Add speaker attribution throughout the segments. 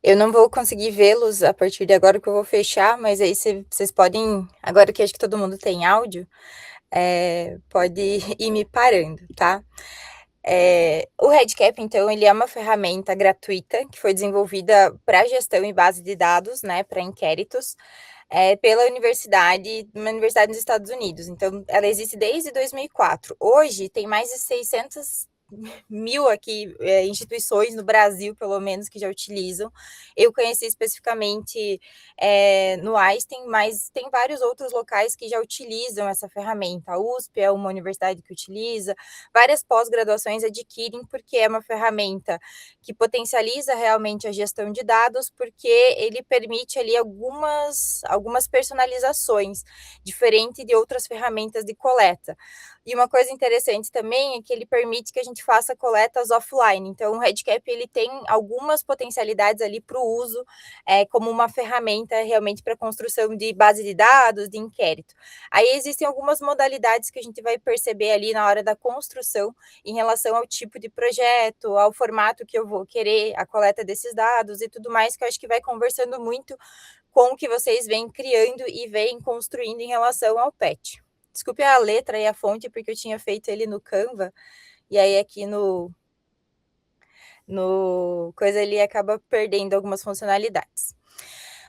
Speaker 1: Eu não vou conseguir vê-los a partir de agora, que eu vou fechar, mas aí vocês podem, agora que acho que todo mundo tem áudio, pode ir me parando, tá? O Redcap, então, ele é uma ferramenta gratuita que foi desenvolvida para gestão e base de dados, né, para inquéritos, pela uma universidade nos Estados Unidos. Então, ela existe desde 2004. Hoje, tem mais de 600 mil aqui instituições no Brasil, pelo menos, que já utilizam. Eu conheci especificamente no Einstein, mas tem vários outros locais que já utilizam essa ferramenta. A USP é uma universidade que utiliza, várias pós-graduações adquirem, porque é uma ferramenta que potencializa realmente a gestão de dados, porque ele permite ali algumas personalizações, diferente de outras ferramentas de coleta. E uma coisa interessante também é que ele permite que a gente faça coletas offline. Então, o Redcap ele tem algumas potencialidades ali para o uso como uma ferramenta realmente para construção de base de dados, de inquérito. Aí existem algumas modalidades que a gente vai perceber ali na hora da construção em relação ao tipo de projeto, ao formato que eu vou querer, a coleta desses dados e tudo mais, que eu acho que vai conversando muito com o que vocês vêm criando e vêm construindo em relação ao PET. Desculpe a letra e a fonte, porque eu tinha feito ele no Canva, e aí aqui no coisa ele acaba perdendo algumas funcionalidades.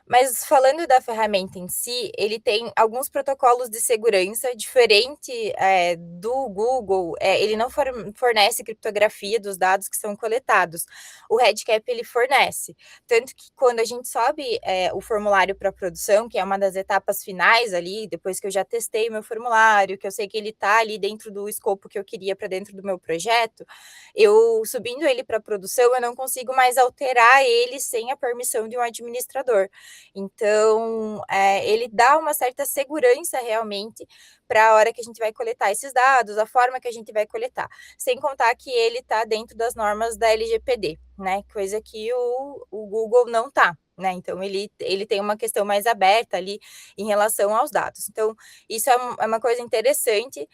Speaker 1: Mas falando da ferramenta em si, ele tem alguns protocolos de segurança diferente do Google. Ele não fornece criptografia dos dados que são coletados. O Redcap ele fornece. Tanto que quando a gente sobe o formulário para produção, que é uma das etapas finais ali, depois que eu já testei o meu formulário, que eu sei que ele está ali dentro do escopo que eu queria para dentro do meu projeto, eu subindo ele para produção, eu não consigo mais alterar ele sem a permissão de um administrador. Então, ele dá uma certa segurança realmente para a hora que a gente vai coletar esses dados, a forma que a gente vai coletar. Sem contar que ele está dentro das normas da LGPD, né? Coisa que o Google não está. Né? Então, ele tem uma questão mais aberta ali em relação aos dados. Então, isso é uma coisa interessante.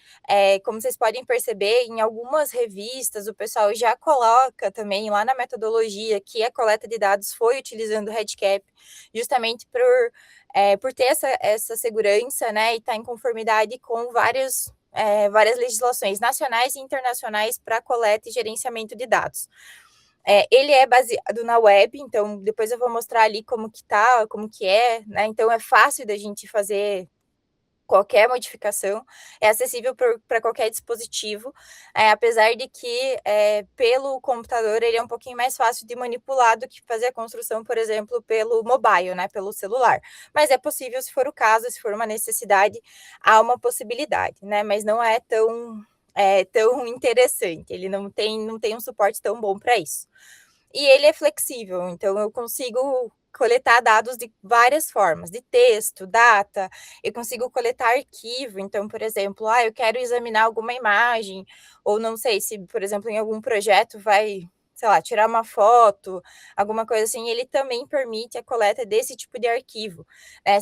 Speaker 1: Como vocês podem perceber, em algumas revistas, o pessoal já coloca também lá na metodologia que a coleta de dados foi utilizando o Redcap, justamente por ter essa segurança, né, e estar em conformidade com várias legislações nacionais e internacionais para coleta e gerenciamento de dados. Ele é baseado na web, então depois eu vou mostrar ali como que tá, como que é, né? Então é fácil da gente fazer qualquer modificação, é acessível para qualquer dispositivo, apesar de que pelo computador ele é um pouquinho mais fácil de manipular do que fazer a construção, por exemplo, pelo mobile, né, pelo celular. Mas é possível, se for o caso, se for uma necessidade, há uma possibilidade, né? Mas não é tão interessante, ele não tem um suporte tão bom para isso. E ele é flexível, então eu consigo coletar dados de várias formas, de texto, data, eu consigo coletar arquivo, então, por exemplo, eu quero examinar alguma imagem, ou não sei se, por exemplo, em algum projeto vai, sei lá, tirar uma foto, alguma coisa assim, ele também permite a coleta desse tipo de arquivo,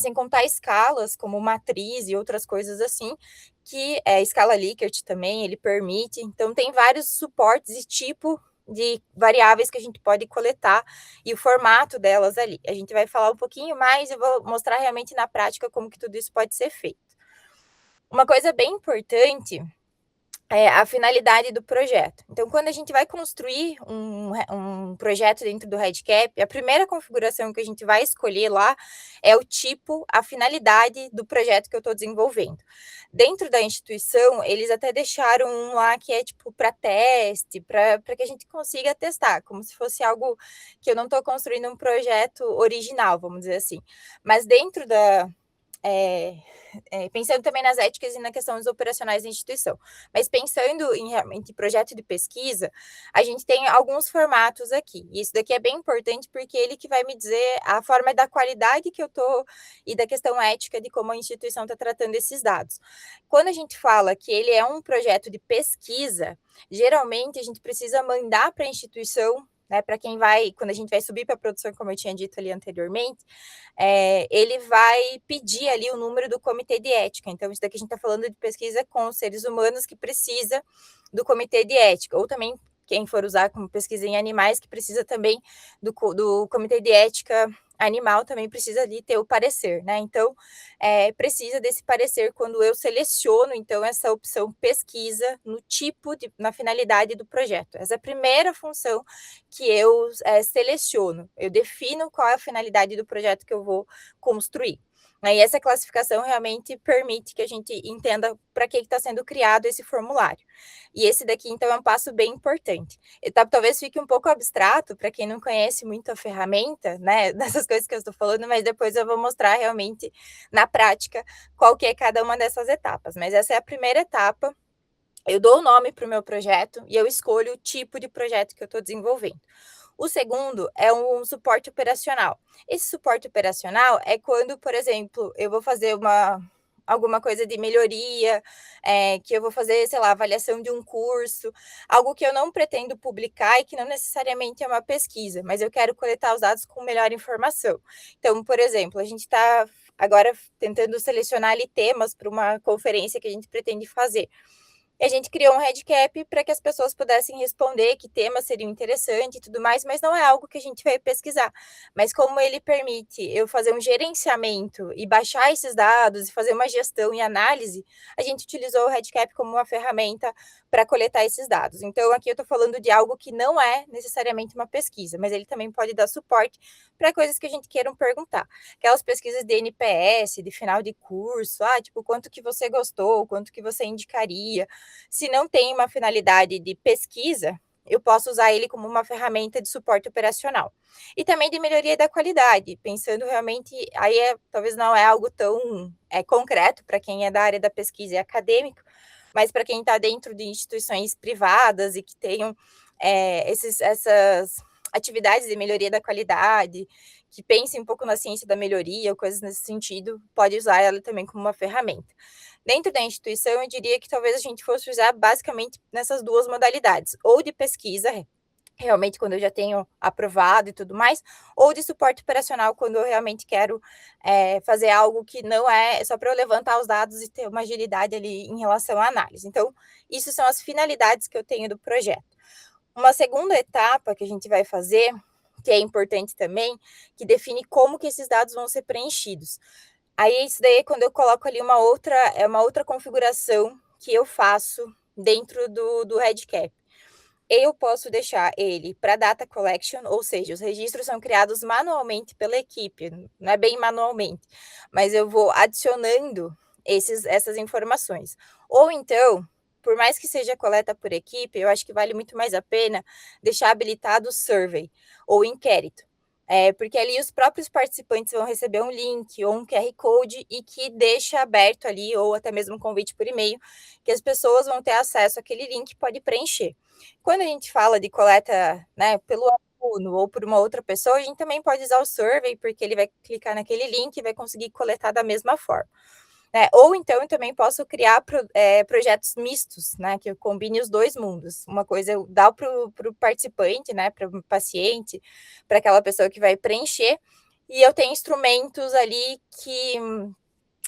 Speaker 1: sem contar escalas, como matriz e outras coisas assim, que escala Likert também, ele permite, então tem vários suportes e tipo de variáveis que a gente pode coletar e o formato delas ali. A gente vai falar um pouquinho mais e vou mostrar realmente na prática como que tudo isso pode ser feito. Uma coisa bem importante a finalidade do projeto. Então, quando a gente vai construir um projeto dentro do Redcap, a primeira configuração que a gente vai escolher lá é o tipo, a finalidade do projeto que eu estou desenvolvendo. Dentro da instituição, eles até deixaram um lá que é tipo para teste, para que a gente consiga testar, como se fosse algo que eu não estou construindo um projeto original, vamos dizer assim. Mas dentro pensando também nas éticas e na questão dos operacionais da instituição. Mas pensando em realmente projeto de pesquisa, a gente tem alguns formatos aqui. E isso daqui é bem importante porque ele que vai me dizer a forma da qualidade que eu estou e da questão ética de como a instituição está tratando esses dados. Quando a gente fala que ele é um projeto de pesquisa, geralmente a gente precisa mandar para a instituição, né, para quem vai, quando a gente vai subir para a produção, como eu tinha dito ali anteriormente, ele vai pedir ali o número do comitê de ética. Então, isso daqui a gente está falando de pesquisa com seres humanos que precisa do comitê de ética, ou também quem for usar como pesquisa em animais, que precisa também do Comitê de Ética Animal, também precisa ali ter o parecer, né? Então, precisa desse parecer quando eu seleciono, então, essa opção pesquisa no tipo na finalidade do projeto. Essa é a primeira função que eu seleciono. Eu defino qual é a finalidade do projeto que eu vou construir. E essa classificação realmente permite que a gente entenda para que está sendo criado esse formulário. E esse daqui, então, é um passo bem importante. Talvez fique um pouco abstrato para quem não conhece muito a ferramenta, né, dessas coisas que eu estou falando, mas depois eu vou mostrar realmente na prática qual que é cada uma dessas etapas. Mas essa é a primeira etapa. Eu dou o nome para o meu projeto e eu escolho o tipo de projeto que eu estou desenvolvendo. O segundo é um suporte operacional. Esse suporte operacional é quando, por exemplo, eu vou fazer alguma coisa de melhoria, que eu vou fazer, sei lá, avaliação de um curso, algo que eu não pretendo publicar e que não necessariamente é uma pesquisa, mas eu quero coletar os dados com melhor informação. Então, por exemplo, a gente está agora tentando selecionar ali temas para uma conferência que a gente pretende fazer. E a gente criou um headcap para que as pessoas pudessem responder que temas seriam interessantes e tudo mais, mas não é algo que a gente vai pesquisar. Mas como ele permite eu fazer um gerenciamento e baixar esses dados e fazer uma gestão e análise, a gente utilizou o headcap como uma ferramenta para coletar esses dados. Então, aqui eu estou falando de algo que não é necessariamente uma pesquisa, mas ele também pode dar suporte para coisas que a gente queira perguntar. Aquelas pesquisas de NPS, de final de curso, tipo, quanto que você gostou, quanto que você indicaria. Se não tem uma finalidade de pesquisa, eu posso usar ele como uma ferramenta de suporte operacional. E também de melhoria da qualidade, pensando realmente, aí talvez não é algo tão concreto para quem é da área da pesquisa e acadêmico, mas para quem está dentro de instituições privadas e que tenham essas atividades de melhoria da qualidade, que pensem um pouco na ciência da melhoria, ou coisas nesse sentido, pode usar ela também como uma ferramenta. Dentro da instituição, eu diria que talvez a gente fosse usar basicamente nessas duas modalidades, ou de pesquisa, realmente quando eu já tenho aprovado e tudo mais, ou de suporte operacional, quando eu realmente quero fazer algo que não é só para eu levantar os dados e ter uma agilidade ali em relação à análise. Então, isso são as finalidades que eu tenho do projeto. Uma segunda etapa que a gente vai fazer, que é importante também, que define como que esses dados vão ser preenchidos. Aí, isso daí é quando eu coloco ali uma outra configuração que eu faço dentro do headcap. Eu posso deixar ele para data collection, ou seja, os registros são criados manualmente pela equipe, não é bem manualmente, mas eu vou adicionando essas informações. Ou então, por mais que seja coleta por equipe, eu acho que vale muito mais a pena deixar habilitado o survey ou inquérito. Porque ali os próprios participantes vão receber um link ou um QR Code e que deixa aberto ali, ou até mesmo um convite por e-mail, que as pessoas vão ter acesso àquele link e pode preencher. Quando a gente fala de coleta, né, pelo aluno ou por uma outra pessoa, a gente também pode usar o survey, porque ele vai clicar naquele link e vai conseguir coletar da mesma forma. Ou então eu também posso criar projetos mistos, né, que eu combine os dois mundos. Uma coisa eu dar para o participante, né, para o paciente, para aquela pessoa que vai preencher, e eu tenho instrumentos ali que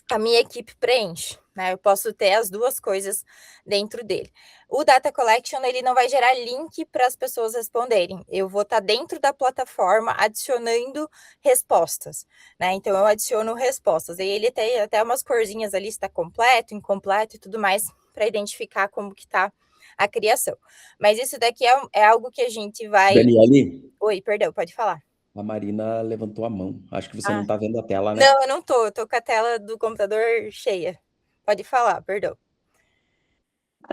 Speaker 1: a minha equipe preenche, né? Eu posso ter as duas coisas dentro dele. O data collection, ele não vai gerar link para as pessoas responderem. Eu vou estar dentro da plataforma adicionando respostas, né? Então eu adiciono respostas. E ele tem até umas corzinhas ali, está completo, incompleto e tudo mais, para identificar como que está a criação. Mas isso daqui é algo que a gente vai.
Speaker 2: Daniele,
Speaker 1: Oi, perdão, pode falar.
Speaker 2: a Marina levantou a mão. Acho que você não está vendo a tela, né?
Speaker 1: Não, eu não tô. Eu tô com a tela do computador cheia. Pode falar, perdão.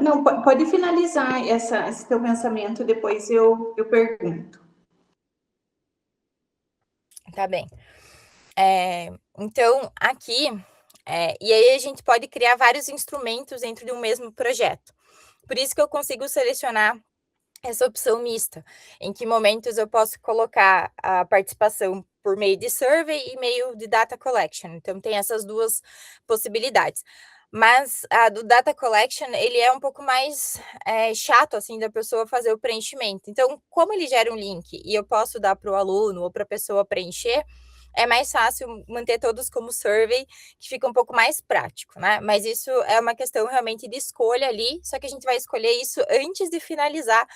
Speaker 3: Não, pode finalizar esse teu pensamento, depois eu pergunto.
Speaker 1: Tá bem. Então, aqui, e aí a gente pode criar vários instrumentos dentro de um mesmo projeto. Por isso que eu consigo selecionar essa opção mista, em que momentos eu posso colocar a participação por meio de survey e meio de data collection. Então, tem essas duas possibilidades. Mas a do data collection, ele é um pouco mais chato, assim, da pessoa fazer o preenchimento. Então, como ele gera um link e eu posso dar para o aluno ou para a pessoa preencher, é mais fácil manter todos como survey, que fica um pouco mais prático, né? Mas isso é uma questão realmente de escolha ali, só que a gente vai escolher isso antes de finalizar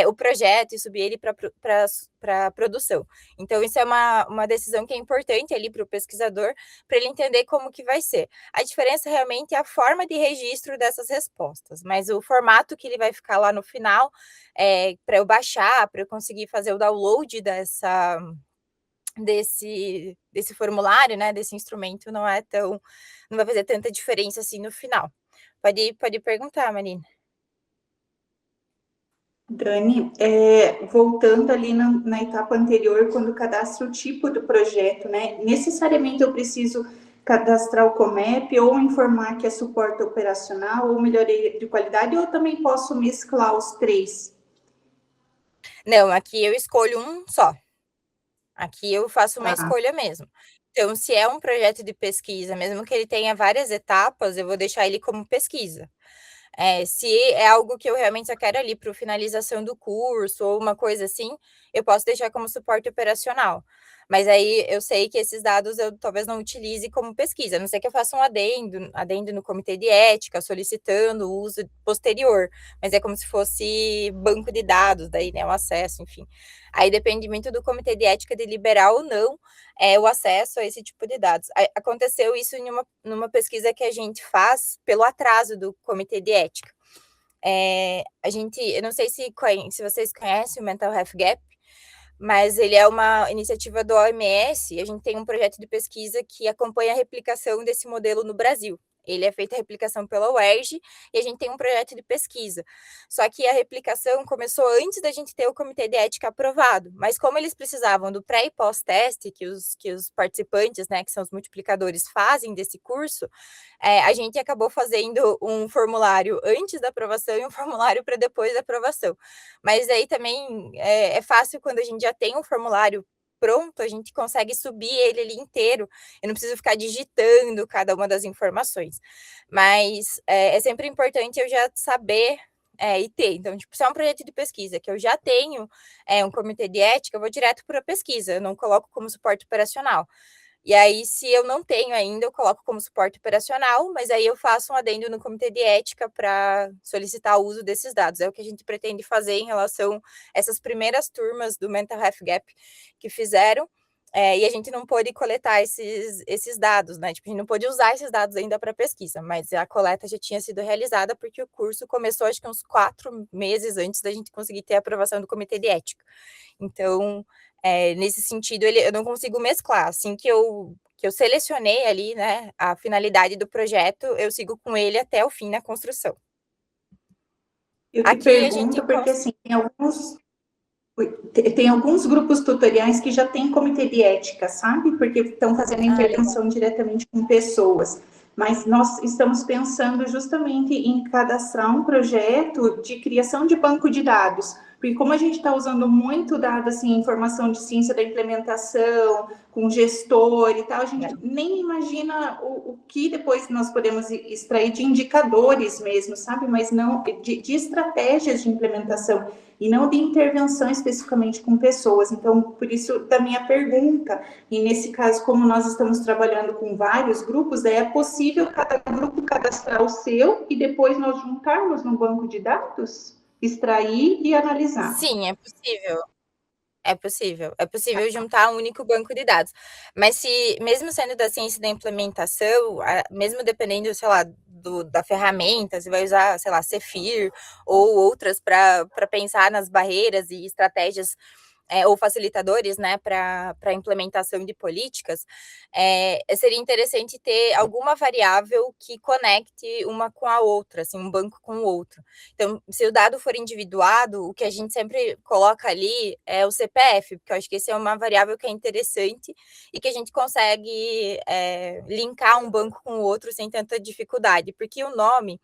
Speaker 1: o projeto e subir ele para produção. Então, isso é uma decisão que é importante ali para o pesquisador, para ele entender como que vai ser. A diferença realmente é a forma de registro dessas respostas, mas o formato que ele vai ficar lá no final, para eu baixar, para eu conseguir fazer o download desse formulário, né, desse instrumento, não vai fazer tanta diferença assim no final. Pode perguntar, Marina.
Speaker 3: Dani, voltando ali na etapa anterior, quando cadastro o tipo do projeto, né? Necessariamente eu preciso cadastrar o COMEP ou informar que é suporte operacional ou melhoria de qualidade, ou também posso mesclar os três?
Speaker 1: Não, aqui eu escolho um só. Aqui eu faço uma
Speaker 3: Tá.
Speaker 1: escolha mesmo. Então, se é um projeto de pesquisa, mesmo que ele tenha várias etapas, eu vou deixar ele como pesquisa. Se é algo que eu realmente só quero ali para finalização do curso ou uma coisa assim, eu posso deixar como suporte operacional. Mas aí eu sei que esses dados eu talvez não utilize como pesquisa, a não ser que eu faça um adendo no comitê de ética, solicitando o uso posterior, mas é como se fosse banco de dados, daí, né, o acesso, enfim. Aí depende muito do comitê de ética de liberar ou não o acesso a esse tipo de dados. Aconteceu isso numa pesquisa que a gente faz pelo atraso do comitê de ética. Eu não sei se vocês conhecem o Mental Health Gap, mas ele é uma iniciativa do OMS e a gente tem um projeto de pesquisa que acompanha a replicação desse modelo no Brasil. Ele é feito a replicação pela UERJ e a gente tem um projeto de pesquisa. Só que a replicação começou antes da gente ter o comitê de ética aprovado, mas como eles precisavam do pré e pós-teste que os participantes, né, que são os multiplicadores, fazem desse curso, a gente acabou fazendo um formulário antes da aprovação e um formulário para depois da aprovação. Mas aí também é fácil quando a gente já tem um formulário pronto, a gente consegue subir ele ali inteiro. Eu não preciso ficar digitando cada uma das informações. Mas é sempre importante eu já saber e ter. Então, tipo, se é um projeto de pesquisa que eu já tenho um comitê de ética, eu vou direto para a pesquisa, eu não coloco como suporte operacional. E aí, se eu não tenho ainda, eu coloco como suporte operacional, mas aí eu faço um adendo no comitê de ética para solicitar o uso desses dados. É o que a gente pretende fazer em relação a essas primeiras turmas do Mental Health Gap que fizeram, e a gente não pôde coletar esses dados, né? Tipo, a gente não pôde usar esses dados ainda para pesquisa, mas a coleta já tinha sido realizada porque o curso começou, acho que uns 4 meses antes da gente conseguir ter a aprovação do comitê de ética. Então, nesse sentido, eu não consigo mesclar. Assim que eu selecionei ali, né, a finalidade do projeto, eu sigo com ele até o fim na construção.
Speaker 3: Eu te
Speaker 1: Aqui a gente
Speaker 3: pergunto porque, assim, tem alguns grupos tutoriais que já têm comitê de ética, sabe? Porque estão fazendo intervenção diretamente com pessoas. Mas nós estamos pensando justamente em cadastrar um projeto de criação de banco de dados. Porque como a gente está usando muito dado, assim, informação de ciência da implementação, com gestor e tal, a gente nem imagina o que depois nós podemos extrair de indicadores mesmo, sabe? Mas não de estratégias de implementação e não de intervenção especificamente com pessoas. Então, por isso da minha pergunta, e nesse caso, como nós estamos trabalhando com vários grupos, é possível cada grupo cadastrar o seu e depois nós juntarmos no banco de dados, extrair e analisar?
Speaker 1: Sim, é possível. É possível juntar um único banco de dados. Mas mesmo sendo da ciência da implementação, mesmo dependendo, sei lá, da ferramenta, você vai usar, sei lá, Cephir ou outras para pensar nas barreiras e estratégias ou facilitadores, né, para a implementação de políticas, seria interessante ter alguma variável que conecte uma com a outra, assim, um banco com o outro. Então, se o dado for individuado, o que a gente sempre coloca ali é o CPF, porque eu acho que esse é uma variável que é interessante e que a gente consegue linkar um banco com o outro sem tanta dificuldade, porque o nome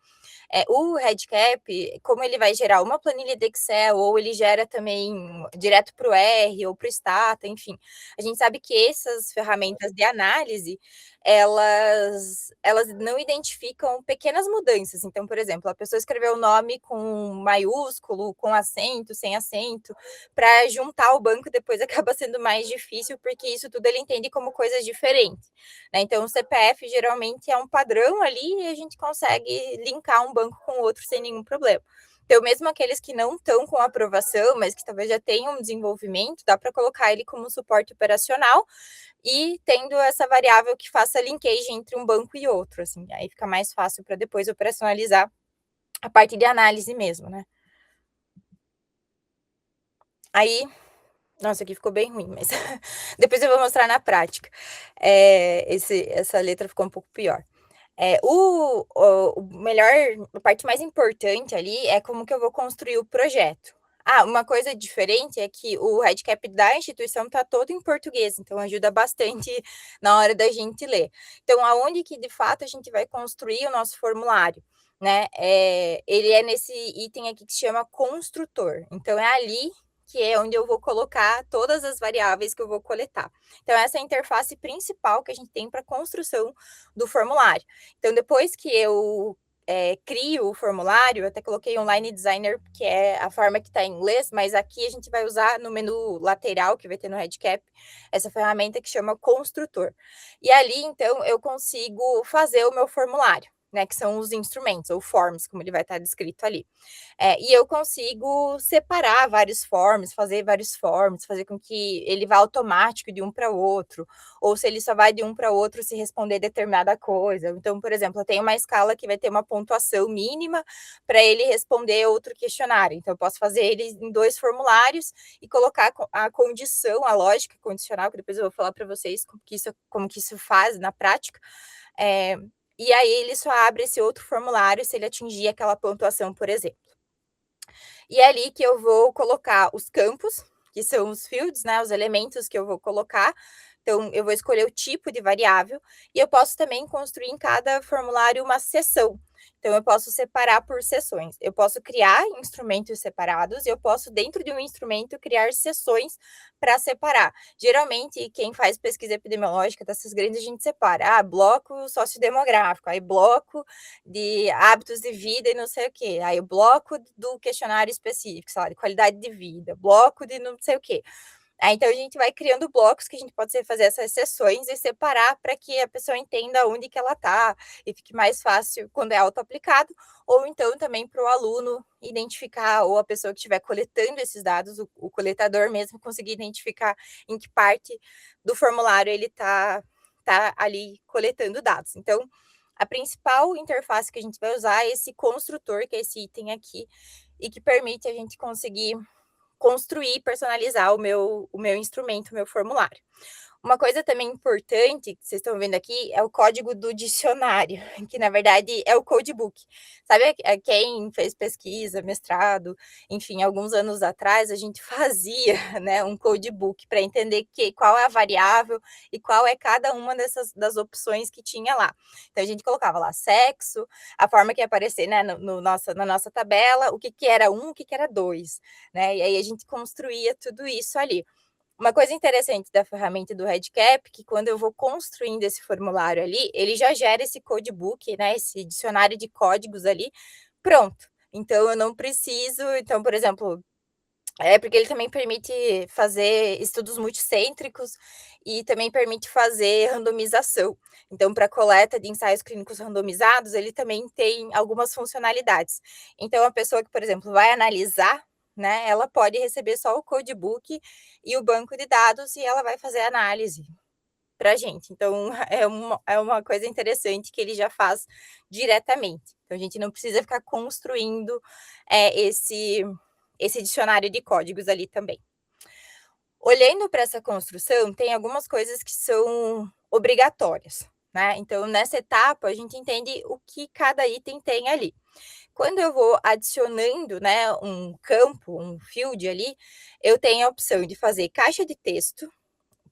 Speaker 1: o REDCap, como ele vai gerar uma planilha de Excel ou ele gera também direto para o R ou para o Stata, enfim. A gente sabe que essas ferramentas de análise, elas não identificam pequenas mudanças. Então, por exemplo, a pessoa escreveu o nome com maiúsculo, com acento, sem acento, para juntar o banco depois acaba sendo mais difícil, porque isso tudo ele entende como coisas diferentes, né? Então, o CPF geralmente é um padrão ali e a gente consegue linkar um banco com o outro sem nenhum problema. Então, mesmo aqueles que não estão com aprovação, mas que talvez já tenham um desenvolvimento, dá para colocar ele como suporte operacional e tendo essa variável que faça linkagem entre um banco e outro, assim, aí fica mais fácil para depois operacionalizar a parte de análise mesmo, né? Aí, nossa, aqui ficou bem ruim, mas depois eu vou mostrar na prática. Essa letra ficou um pouco pior. O melhor, a parte mais importante ali é como que eu vou construir o projeto. Uma coisa diferente é que o REDCap da instituição está todo em português, então ajuda bastante na hora da gente ler. Então, aonde que de fato a gente vai construir o nosso formulário, né? Ele é nesse item aqui que se chama construtor. Então, é ali que é onde eu vou colocar todas as variáveis que eu vou coletar. Então, essa é a interface principal que a gente tem para a construção do formulário. Então, depois que eu crio o formulário, eu até coloquei Online Designer, que é a forma que está em inglês, mas aqui a gente vai usar no menu lateral, que vai ter no REDCap, essa ferramenta que chama Construtor. E ali, então, eu consigo fazer o meu formulário, né, que são os instrumentos, ou forms, como ele vai estar descrito ali. E eu consigo separar vários forms, fazer vários forms, fazer com que ele vá automático de um para o outro, ou se ele só vai de um para o outro se responder determinada coisa. Então, por exemplo, eu tenho uma escala que vai ter uma pontuação mínima para ele responder outro questionário. Então, eu posso fazer ele em 2 formulários e colocar a condição, a lógica condicional, que depois eu vou falar para vocês como que isso faz na prática. E aí ele só abre esse outro formulário se ele atingir aquela pontuação, por exemplo. E é ali que eu vou colocar os campos, que são os fields, né, os elementos que eu vou colocar. Então, eu vou escolher o tipo de variável e eu posso também construir em cada formulário uma seção. Então, eu posso separar por seções. Eu posso criar instrumentos separados e eu posso, dentro de um instrumento, criar seções para separar. Geralmente, quem faz pesquisa epidemiológica dessas grandes, a gente separa. Bloco sociodemográfico, aí bloco de hábitos de vida e não sei o quê. Aí o bloco do questionário específico, sei lá, de qualidade de vida. Bloco de não sei o quê. Então, a gente vai criando blocos que a gente pode fazer essas sessões e separar para que a pessoa entenda onde que ela está e fique mais fácil quando é auto-aplicado, ou então também para o aluno identificar, ou a pessoa que estiver coletando esses dados, o coletador mesmo, conseguir identificar em que parte do formulário ele tá ali coletando dados. Então, a principal interface que a gente vai usar é esse construtor, que é esse item aqui, e que permite a gente conseguir construir e personalizar o meu instrumento, o meu formulário. Uma coisa também importante, que vocês estão vendo aqui, é o código do dicionário, que na verdade é o codebook. Sabe quem fez pesquisa, mestrado, enfim, alguns anos atrás, a gente fazia, né, um codebook para entender qual é a variável e qual é cada uma das opções que tinha lá. Então, a gente colocava lá sexo, a forma que ia aparecer, né, na nossa tabela, o que era 1, o que era 2, né, e aí a gente construía tudo isso ali. Uma coisa interessante da ferramenta do REDCap, que quando eu vou construindo esse formulário ali, ele já gera esse codebook, né, esse dicionário de códigos ali, pronto. Então, eu não preciso, então, por exemplo, porque ele também permite fazer estudos multicêntricos e também permite fazer randomização. Então, para coleta de ensaios clínicos randomizados, ele também tem algumas funcionalidades. Então, a pessoa que, por exemplo, vai analisar, né, ela pode receber só o codebook e o banco de dados e ela vai fazer a análise para a gente. Então, é uma coisa interessante que ele já faz diretamente. Então, a gente não precisa ficar construindo esse dicionário de códigos ali também. Olhando para essa construção, tem algumas coisas que são obrigatórias, né? Então, nessa etapa, a gente entende o que cada item tem ali. Quando eu vou adicionando, né, um campo, um field ali, eu tenho a opção de fazer caixa de texto,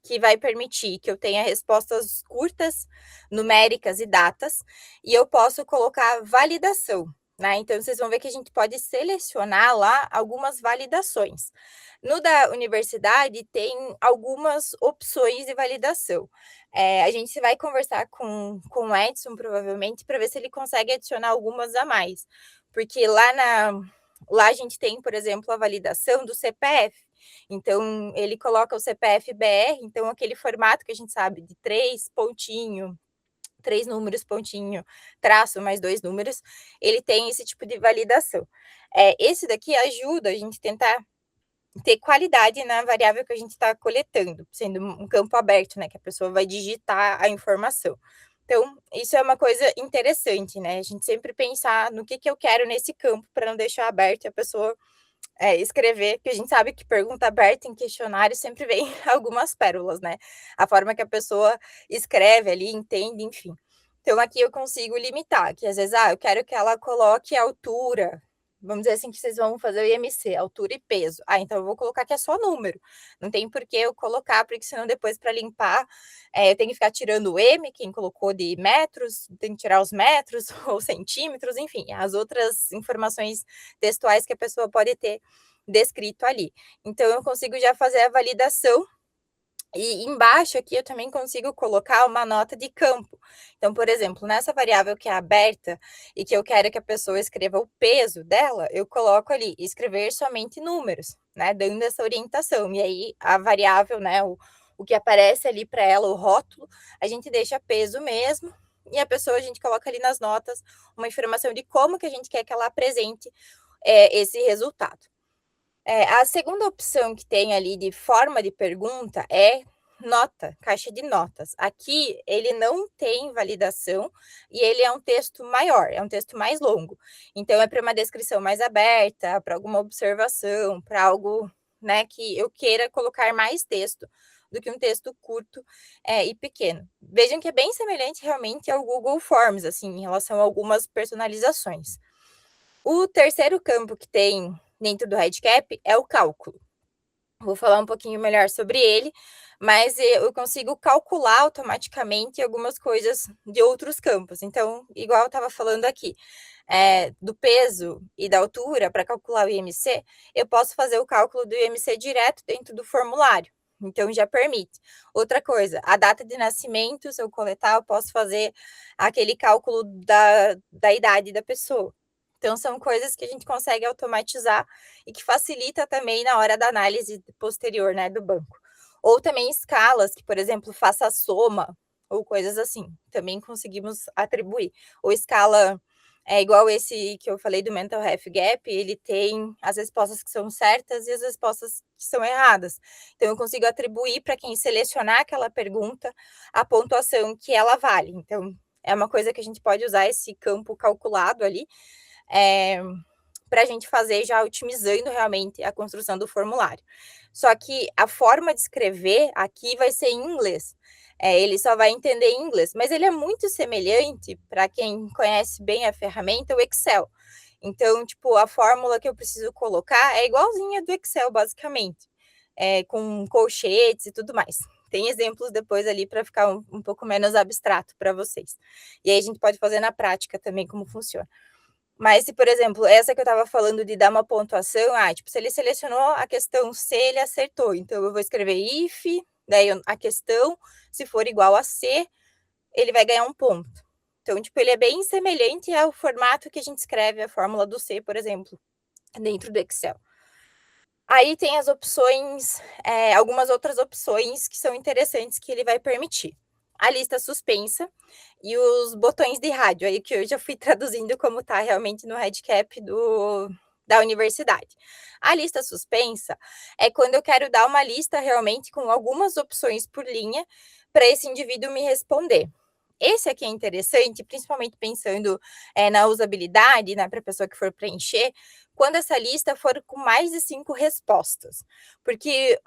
Speaker 1: que vai permitir que eu tenha respostas curtas, numéricas e datas, e eu posso colocar validação, né? Então, vocês vão ver que a gente pode selecionar lá algumas validações. No da universidade, tem algumas opções de validação. A gente vai conversar com o Edson, provavelmente, para ver se ele consegue adicionar algumas a mais. Porque lá a gente tem, por exemplo, a validação do CPF. Então, ele coloca o CPF BR, então aquele formato que a gente sabe de 3 pontinho, 3 números, pontinho, traço, mais 2 números, ele tem esse tipo de validação. Esse daqui ajuda a gente tentar ter qualidade na variável que a gente está coletando, sendo um campo aberto, né, que a pessoa vai digitar a informação. Então, isso é uma coisa interessante, né, a gente sempre pensar no que eu quero nesse campo para não deixar aberto e a pessoa escrever, porque a gente sabe que pergunta aberta em questionário sempre vem algumas pérolas, né? A forma que a pessoa escreve ali, entende, enfim. Então, aqui eu consigo limitar, que às vezes, eu quero que ela coloque a altura, vamos dizer assim, que vocês vão fazer o IMC, altura e peso. Então eu vou colocar que é só número. Não tem por que eu colocar, porque senão depois para limpar, eu tenho que ficar tirando o M, quem colocou de metros, tem que tirar os metros ou centímetros, enfim, as outras informações textuais que a pessoa pode ter descrito ali. Então eu consigo já fazer a validação e embaixo aqui eu também consigo colocar uma nota de campo. Então, por exemplo, nessa variável que é aberta e que eu quero que a pessoa escreva o peso dela, eu coloco ali escrever somente números, né, dando essa orientação. E aí a variável, né, o que aparece ali para ela, o rótulo, a gente deixa peso mesmo. E a pessoa, a gente coloca ali nas notas uma informação de como que a gente quer que ela apresente esse resultado. A segunda opção que tem ali de forma de pergunta é nota, caixa de notas. Aqui ele não tem validação e ele é um texto maior, é um texto mais longo. Então é para uma descrição mais aberta, para alguma observação, para algo, né, que eu queira colocar mais texto do que um texto curto e pequeno. Vejam que é bem semelhante realmente ao Google Forms, assim, em relação a algumas personalizações. O terceiro campo que tem dentro do REDCap é o cálculo. Vou falar um pouquinho melhor sobre ele, mas eu consigo calcular automaticamente algumas coisas de outros campos. Então, igual eu estava falando aqui, do peso e da altura, para calcular o IMC, eu posso fazer o cálculo do IMC direto dentro do formulário. Então, já permite. Outra coisa, a data de nascimento, se eu coletar, eu posso fazer aquele cálculo da idade da pessoa. Então, são coisas que a gente consegue automatizar e que facilita também na hora da análise posterior, né, do banco. Ou também escalas, que, por exemplo, faça a soma, ou coisas assim, também conseguimos atribuir. Ou escala igual esse que eu falei do Mental Health Gap, ele tem as respostas que são certas e as respostas que são erradas. Então, eu consigo atribuir para quem selecionar aquela pergunta a pontuação que ela vale. Então, é uma coisa que a gente pode usar esse campo calculado ali, para a gente fazer já otimizando realmente a construção do formulário. Só que a forma de escrever aqui vai ser em inglês. Ele só vai entender em inglês, mas ele é muito semelhante, para quem conhece bem a ferramenta, o Excel. Então, tipo, a fórmula que eu preciso colocar é igualzinha do Excel, basicamente, com colchetes e tudo mais. Tem exemplos depois ali para ficar um pouco menos abstrato para vocês. E aí a gente pode fazer na prática também como funciona. Mas se, por exemplo, essa que eu estava falando de dar uma pontuação, tipo, se ele selecionou a questão C, ele acertou. Então, eu vou escrever if, daí a questão, se for igual a C, ele vai ganhar um ponto. Então, tipo, ele é bem semelhante ao formato que a gente escreve a fórmula do C, por exemplo, dentro do Excel. Aí tem as opções, algumas outras opções que são interessantes que ele vai permitir. A lista suspensa e os botões de rádio, aí que eu já fui traduzindo como está realmente no REDCap da universidade. A lista suspensa é quando eu quero dar uma lista realmente com algumas opções por linha para esse indivíduo me responder. Esse aqui é interessante, principalmente pensando na usabilidade, né, para a pessoa que for preencher, quando essa lista for com mais de 5 respostas. Porque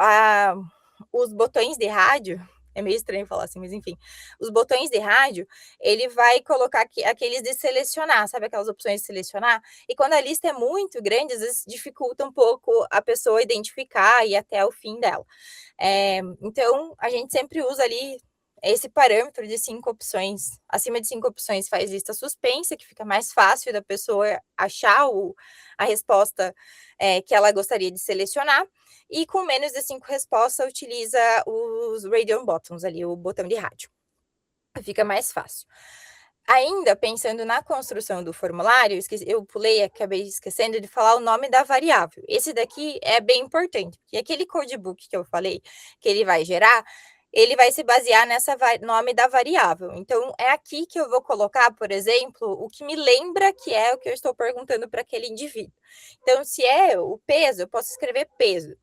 Speaker 1: os botões de rádio, é meio estranho falar assim, mas enfim, os botões de rádio, ele vai colocar aqueles de selecionar, sabe aquelas opções de selecionar? E quando a lista é muito grande, às vezes dificulta um pouco a pessoa identificar e até o fim dela. Então, a gente sempre usa ali esse parâmetro de 5 opções, acima de 5 opções faz lista suspensa, que fica mais fácil da pessoa achar a resposta que ela gostaria de selecionar, e com menos de 5 respostas utiliza os radio buttons ali, o botão de rádio. Fica mais fácil. Ainda pensando na construção do formulário, eu pulei, acabei esquecendo de falar o nome da variável. Esse daqui é bem importante, porque aquele codebook que eu falei que ele vai gerar, ele vai se basear nessa nome da variável. Então, é aqui que eu vou colocar, por exemplo, o que me lembra que é o que eu estou perguntando para aquele indivíduo. Então, se é o peso, eu posso escrever peso.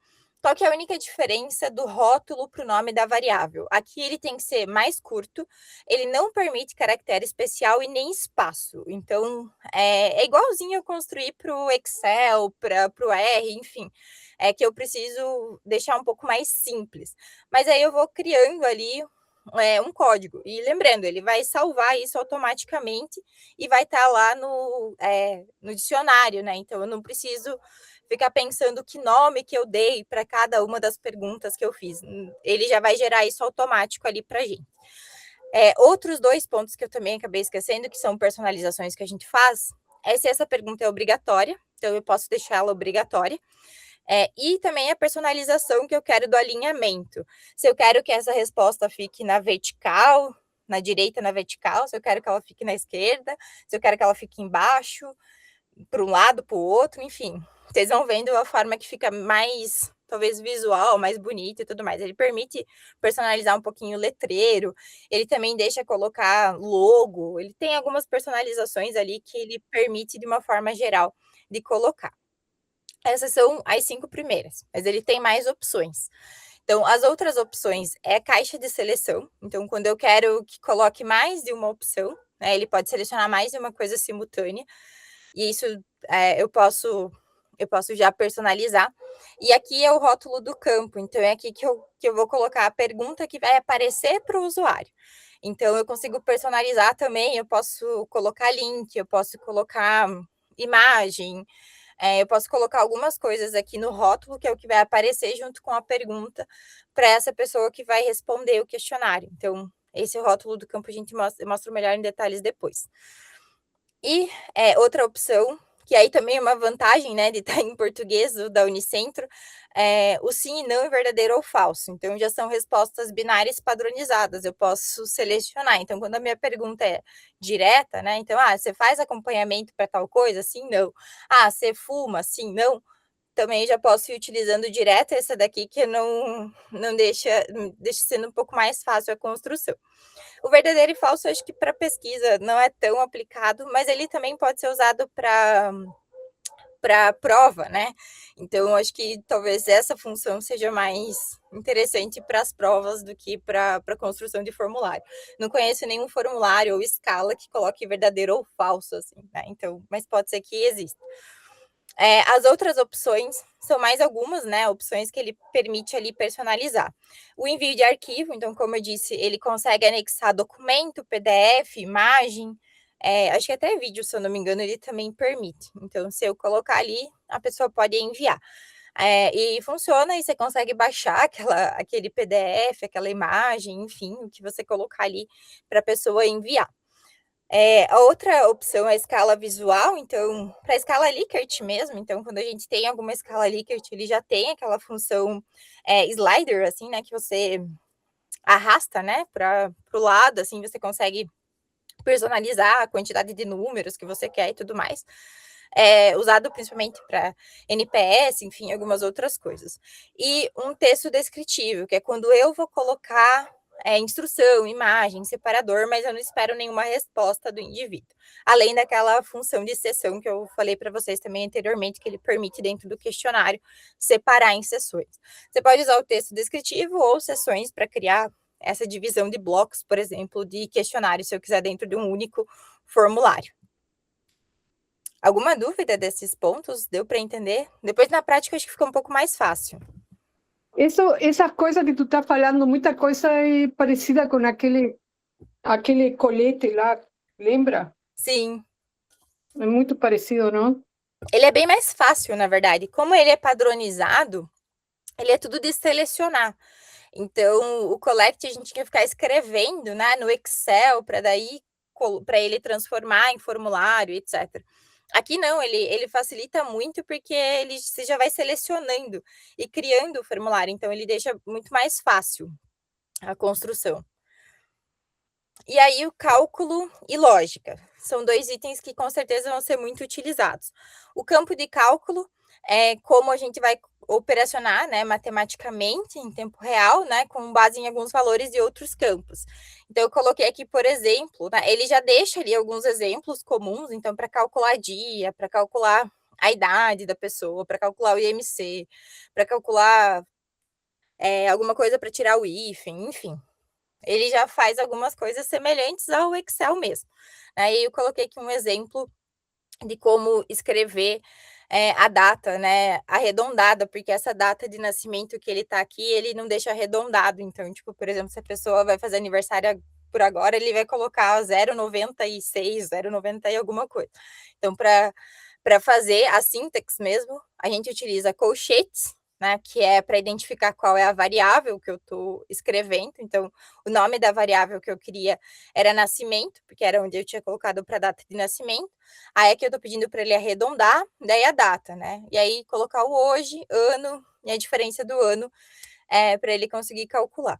Speaker 1: Qual que é a única diferença do rótulo para o nome da variável? Aqui ele tem que ser mais curto, ele não permite caractere especial e nem espaço. Então, é igualzinho eu construir para o Excel, para o R, enfim. É que eu preciso deixar um pouco mais simples. Mas aí eu vou criando ali um código. E lembrando, ele vai salvar isso automaticamente e vai estar lá no dicionário, né? Então, eu não preciso ficar pensando que nome que eu dei para cada uma das perguntas que eu fiz. Ele já vai gerar isso automático ali para a gente. Outros 2 pontos que eu também acabei esquecendo, que são personalizações que a gente faz, é se essa pergunta é obrigatória, então eu posso deixar ela obrigatória. E também a personalização que eu quero do alinhamento. Se eu quero que essa resposta fique na vertical, na direita na vertical, se eu quero que ela fique na esquerda, se eu quero que ela fique embaixo, para um lado, para o outro, enfim. Vocês vão vendo a forma que fica mais, talvez, visual, mais bonita e tudo mais. Ele permite personalizar um pouquinho o letreiro, ele também deixa colocar logo, ele tem algumas personalizações ali que ele permite, de uma forma geral, de colocar. Essas são as 5 primeiras, mas ele tem mais opções. Então, as outras opções é caixa de seleção. Então, quando eu quero que coloque mais de uma opção, né, ele pode selecionar mais de uma coisa simultânea. E isso eu posso já personalizar. E aqui é o rótulo do campo, então é aqui que eu vou colocar a pergunta que vai aparecer para o usuário. Então, eu consigo personalizar também, eu posso colocar link, eu posso colocar imagem, eu posso colocar algumas coisas aqui no rótulo, que é o que vai aparecer junto com a pergunta para essa pessoa que vai responder o questionário. Então, esse rótulo do campo a gente mostra melhor em detalhes depois. E outra opção, que aí também é uma vantagem, né, de estar em português, da Unicentro, o sim e não é verdadeiro ou falso. Então, já são respostas binárias padronizadas, eu posso selecionar. Então, quando a minha pergunta é direta, né, então, você faz acompanhamento para tal coisa? Sim, não. Você fuma? Sim, não. Também já posso ir utilizando direto essa daqui, que não deixa sendo um pouco mais fácil a construção. O verdadeiro e falso, acho que para pesquisa não é tão aplicado, mas ele também pode ser usado para prova, né? Então, acho que talvez essa função seja mais interessante para as provas do que para a construção de formulário. Não conheço nenhum formulário ou escala que coloque verdadeiro ou falso, assim, né? Então, mas pode ser que exista. As outras opções são mais algumas, né, opções que ele permite ali personalizar. O envio de arquivo, então, como eu disse, ele consegue anexar documento, PDF, imagem, acho que até vídeo, se eu não me engano, ele também permite. Então, se eu colocar ali, a pessoa pode enviar. E funciona, e você consegue baixar aquele PDF, aquela imagem, enfim, o que você colocar ali para a pessoa enviar. A outra opção é a escala visual, então, para a escala Likert mesmo, então, quando a gente tem alguma escala Likert, ele já tem aquela função slider, assim, né, que você arrasta, né, para o lado, assim, você consegue personalizar a quantidade de números que você quer e tudo mais. Usado principalmente para NPS, enfim, algumas outras coisas. E um texto descritivo, que é quando eu vou colocar instrução, imagem, separador, mas eu não espero nenhuma resposta do indivíduo. Além daquela função de seção que eu falei para vocês também anteriormente, que ele permite, dentro do questionário, separar em seções. Você pode usar o texto descritivo ou seções para criar essa divisão de blocos, por exemplo, de questionário, se eu quiser dentro de um único formulário. Alguma dúvida desses pontos? Deu para entender? Depois, na prática, acho que fica um pouco mais fácil.
Speaker 4: Essa coisa que tu está falando, muita coisa é parecida com aquele colete lá, lembra?
Speaker 1: Sim.
Speaker 4: É muito parecido, não?
Speaker 1: Ele é bem mais fácil, na verdade. Como ele é padronizado, ele é tudo de selecionar. Então, o collect a gente tinha que ficar escrevendo, né, no Excel para daí para ele transformar em formulário, etc. Aqui não, ele facilita muito porque você já vai selecionando e criando o formulário, então ele deixa muito mais fácil a construção. E aí o cálculo e lógica, são 2 itens que com certeza vão ser muito utilizados. O campo de cálculo é como a gente vai operacionar, né, matematicamente em tempo real, né, com base em alguns valores de outros campos. Então eu coloquei aqui, por exemplo, né, ele já deixa ali alguns exemplos comuns, então para calcular dia, para calcular a idade da pessoa, para calcular o IMC, para calcular alguma coisa para tirar o hífen, enfim. Ele já faz algumas coisas semelhantes ao Excel mesmo. Aí eu coloquei aqui um exemplo de como escrever a data, né, arredondada, porque essa data de nascimento que ele está aqui, ele não deixa arredondado. Então, tipo, por exemplo, se a pessoa vai fazer aniversário por agora, ele vai colocar 0,96, 0,90 e alguma coisa. Então, para fazer a sintaxe mesmo, a gente utiliza colchetes, né, que é para identificar qual é a variável que eu estou escrevendo. Então, o nome da variável que eu queria era nascimento, porque era onde eu tinha colocado para data de nascimento. Aí aqui eu estou pedindo para ele arredondar, daí a data, né? E aí colocar o hoje, ano e a diferença do ano para ele conseguir calcular.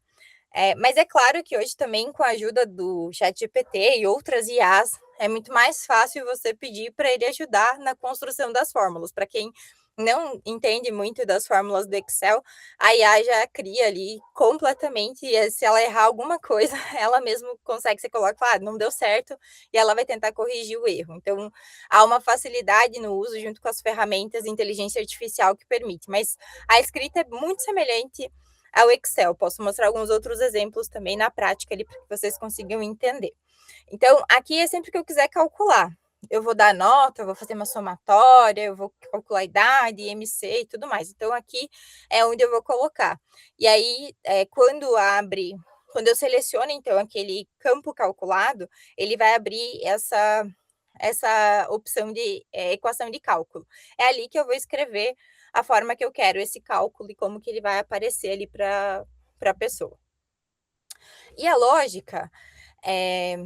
Speaker 1: Mas é claro que hoje também, com a ajuda do ChatGPT e outras IAs, é muito mais fácil você pedir para ele ajudar na construção das fórmulas. Para quem não entende muito das fórmulas do Excel, a IA já cria ali completamente, e se ela errar alguma coisa, ela mesmo consegue, você coloca, não deu certo, e ela vai tentar corrigir o erro. Então, há uma facilidade no uso junto com as ferramentas de inteligência artificial que permite, mas a escrita é muito semelhante ao Excel. Posso mostrar alguns outros exemplos também na prática ali para que vocês consigam entender. Então, aqui é sempre que eu quiser calcular. Eu vou dar nota, eu vou fazer uma somatória, eu vou calcular a idade, IMC e tudo mais. Então, aqui é onde eu vou colocar. E aí, quando eu seleciono, então, aquele campo calculado, ele vai abrir essa opção de equação de cálculo. É ali que eu vou escrever a forma que eu quero esse cálculo e como que ele vai aparecer ali para a pessoa. E a lógica é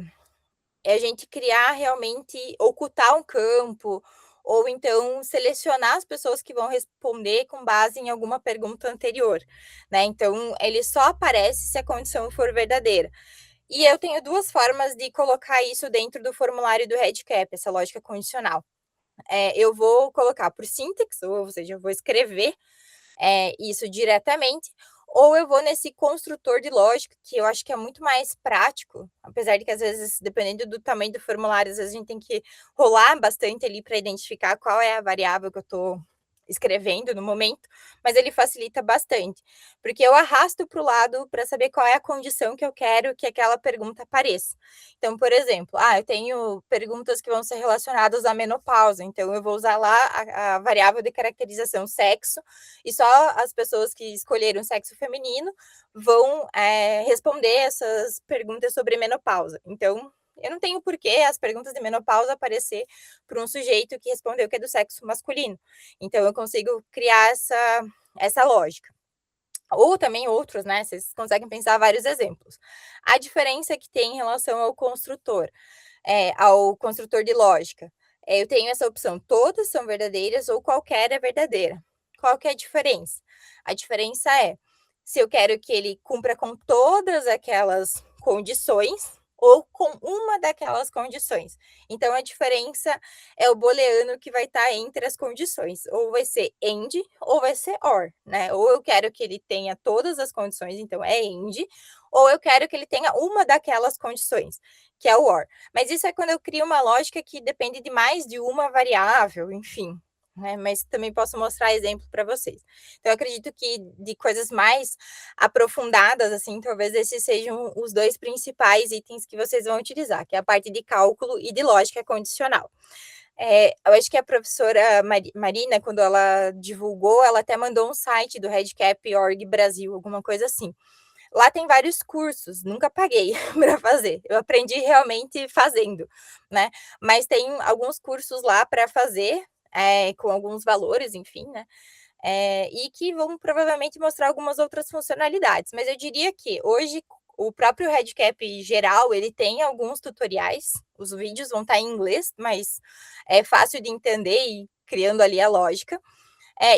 Speaker 1: a gente criar realmente, ocultar um campo, ou então selecionar as pessoas que vão responder com base em alguma pergunta anterior, né? Então, ele só aparece se a condição for verdadeira. E eu tenho 2 formas de colocar isso dentro do formulário do REDCap, essa lógica condicional. Eu vou colocar por sintaxe, ou seja, eu vou escrever isso diretamente, ou eu vou nesse construtor de lógica, que eu acho que é muito mais prático, apesar de que às vezes, dependendo do tamanho do formulário, às vezes a gente tem que rolar bastante ali para identificar qual é a variável que eu estou escrevendo no momento, mas ele facilita bastante, porque eu arrasto para o lado para saber qual é a condição que eu quero que aquela pergunta apareça. Então, por exemplo, eu tenho perguntas que vão ser relacionadas à menopausa, então eu vou usar lá a variável de caracterização sexo, e só as pessoas que escolheram sexo feminino vão responder essas perguntas sobre menopausa. Então, eu não tenho por que as perguntas de menopausa aparecer para um sujeito que respondeu que é do sexo masculino. Então, eu consigo criar essa lógica. Ou também outros, né? Vocês conseguem pensar vários exemplos. A diferença que tem em relação ao construtor de lógica. Eu tenho essa opção, todas são verdadeiras ou qualquer é verdadeira. Qual que é a diferença? A diferença é se eu quero que ele cumpra com todas aquelas condições ou com uma daquelas condições. Então, a diferença é o booleano que vai estar entre as condições. Ou vai ser AND ou vai ser OR, né? Ou eu quero que ele tenha todas as condições, então é AND, ou eu quero que ele tenha uma daquelas condições, que é o OR. Mas isso é quando eu crio uma lógica que depende de mais de uma variável, enfim. Mas também posso mostrar exemplo para vocês. Então, eu acredito que de coisas mais aprofundadas, assim, talvez esses sejam os 2 principais itens que vocês vão utilizar, que é a parte de cálculo e de lógica condicional. Eu acho que a professora Marina, quando ela divulgou, ela até mandou um site do REDCap.org Brasil, alguma coisa assim. Lá tem vários cursos, nunca paguei para fazer, eu aprendi realmente fazendo, né? Mas tem alguns cursos lá para fazer, com alguns valores, enfim, né? e que vão provavelmente mostrar algumas outras funcionalidades. Mas eu diria que hoje o próprio REDCap geral, ele tem alguns tutoriais, os vídeos vão estar em inglês, mas é fácil de entender e criando ali a lógica.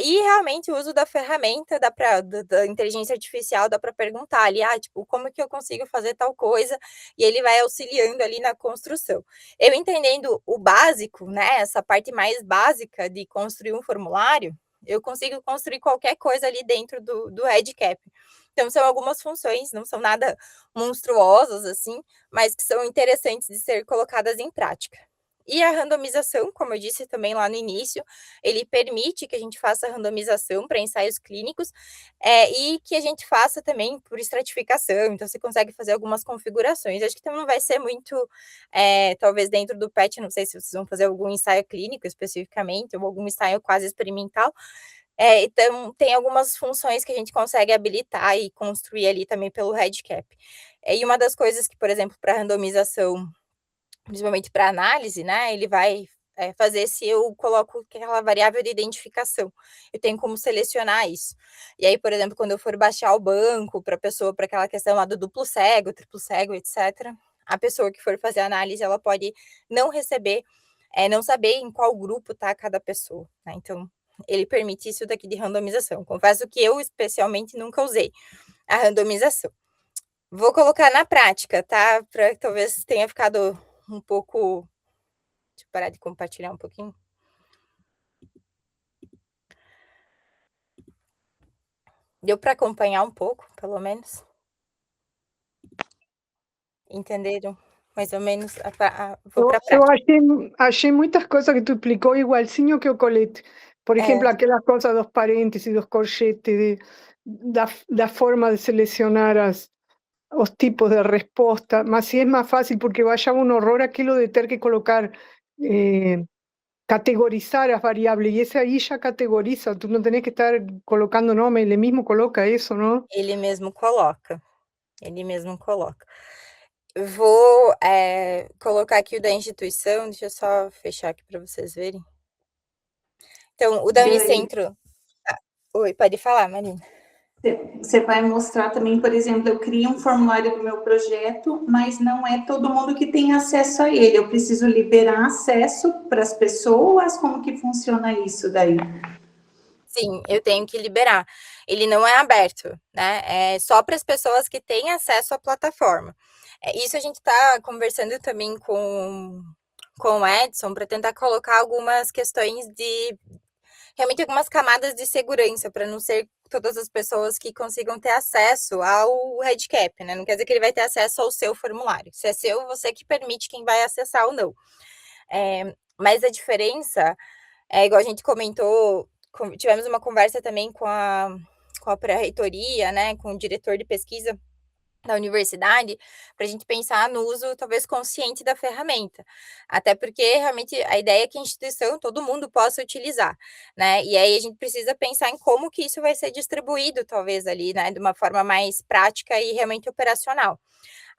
Speaker 1: E realmente o uso da ferramenta da inteligência artificial dá para perguntar ali, tipo, como que eu consigo fazer tal coisa? E ele vai auxiliando ali na construção. Eu entendendo o básico, né, essa parte mais básica de construir um formulário, eu consigo construir qualquer coisa ali dentro do REDCap. Então são algumas funções, não são nada monstruosas assim, mas que são interessantes de ser colocadas em prática. E a randomização, como eu disse também lá no início, ele permite que a gente faça randomização para ensaios clínicos, e que a gente faça também por estratificação, então você consegue fazer algumas configurações. Acho que então não vai ser muito, talvez dentro do PET, não sei se vocês vão fazer algum ensaio clínico especificamente, ou algum ensaio quase experimental. Então tem algumas funções que a gente consegue habilitar e construir ali também pelo REDCap. E uma das coisas que, por exemplo, para randomização, principalmente para análise, né, ele vai fazer se eu coloco aquela variável de identificação. Eu tenho como selecionar isso. E aí, por exemplo, quando eu for baixar o banco para a pessoa, para aquela questão lá do duplo cego, triplo cego, etc., a pessoa que for fazer a análise, ela pode não receber, não saber em qual grupo está cada pessoa, né? Então, ele permite isso daqui de randomização. Confesso que eu, especialmente, nunca usei a randomização. Vou colocar na prática, tá? Para que talvez tenha ficado um pouco. Deixa eu parar de compartilhar um pouquinho. Deu para acompanhar um pouco, pelo menos? Entenderam mais ou menos? Vou para a
Speaker 4: Eu
Speaker 1: prática.
Speaker 4: achei muitas coisas que tu explicou igualzinho que o Colette. Por exemplo, aquelas coisas dos parênteses, dos corchetes, da forma de selecionar os tipos de resposta, mas sí es más fácil porque eu achava um horror aquilo de ter que colocar, categorizar as variáveis, e esse aí já categoriza, tu não tenés que estar colocando nome, ele mesmo coloca isso, não?
Speaker 1: Ele mesmo coloca. Ele mesmo coloca. Vou, colocar aqui o da instituição, deixa eu só fechar aqui para vocês verem. Então, o da Unicentro. Oi, pode falar, Marina.
Speaker 3: Você vai mostrar também, por exemplo, eu criei um formulário do meu projeto, mas não é todo mundo que tem acesso a ele. Eu preciso liberar acesso para as pessoas? Como que funciona isso daí?
Speaker 1: Sim, eu tenho que liberar. Ele não é aberto, né? É só para as pessoas que têm acesso à plataforma. Isso a gente está conversando também com o Edson para tentar colocar algumas questões de realmente algumas camadas de segurança, para não ser todas as pessoas que consigam ter acesso ao REDCap, né? Não quer dizer que ele vai ter acesso ao seu formulário. Se é seu, você que permite quem vai acessar ou não. Mas a diferença é igual a gente comentou, tivemos uma conversa também com a pré-reitoria, né, com o diretor de pesquisa da universidade, para a gente pensar no uso talvez consciente da ferramenta. Até porque realmente a ideia é que a instituição, todo mundo possa utilizar, né? E aí a gente precisa pensar em como que isso vai ser distribuído, talvez ali, né, de uma forma mais prática e realmente operacional.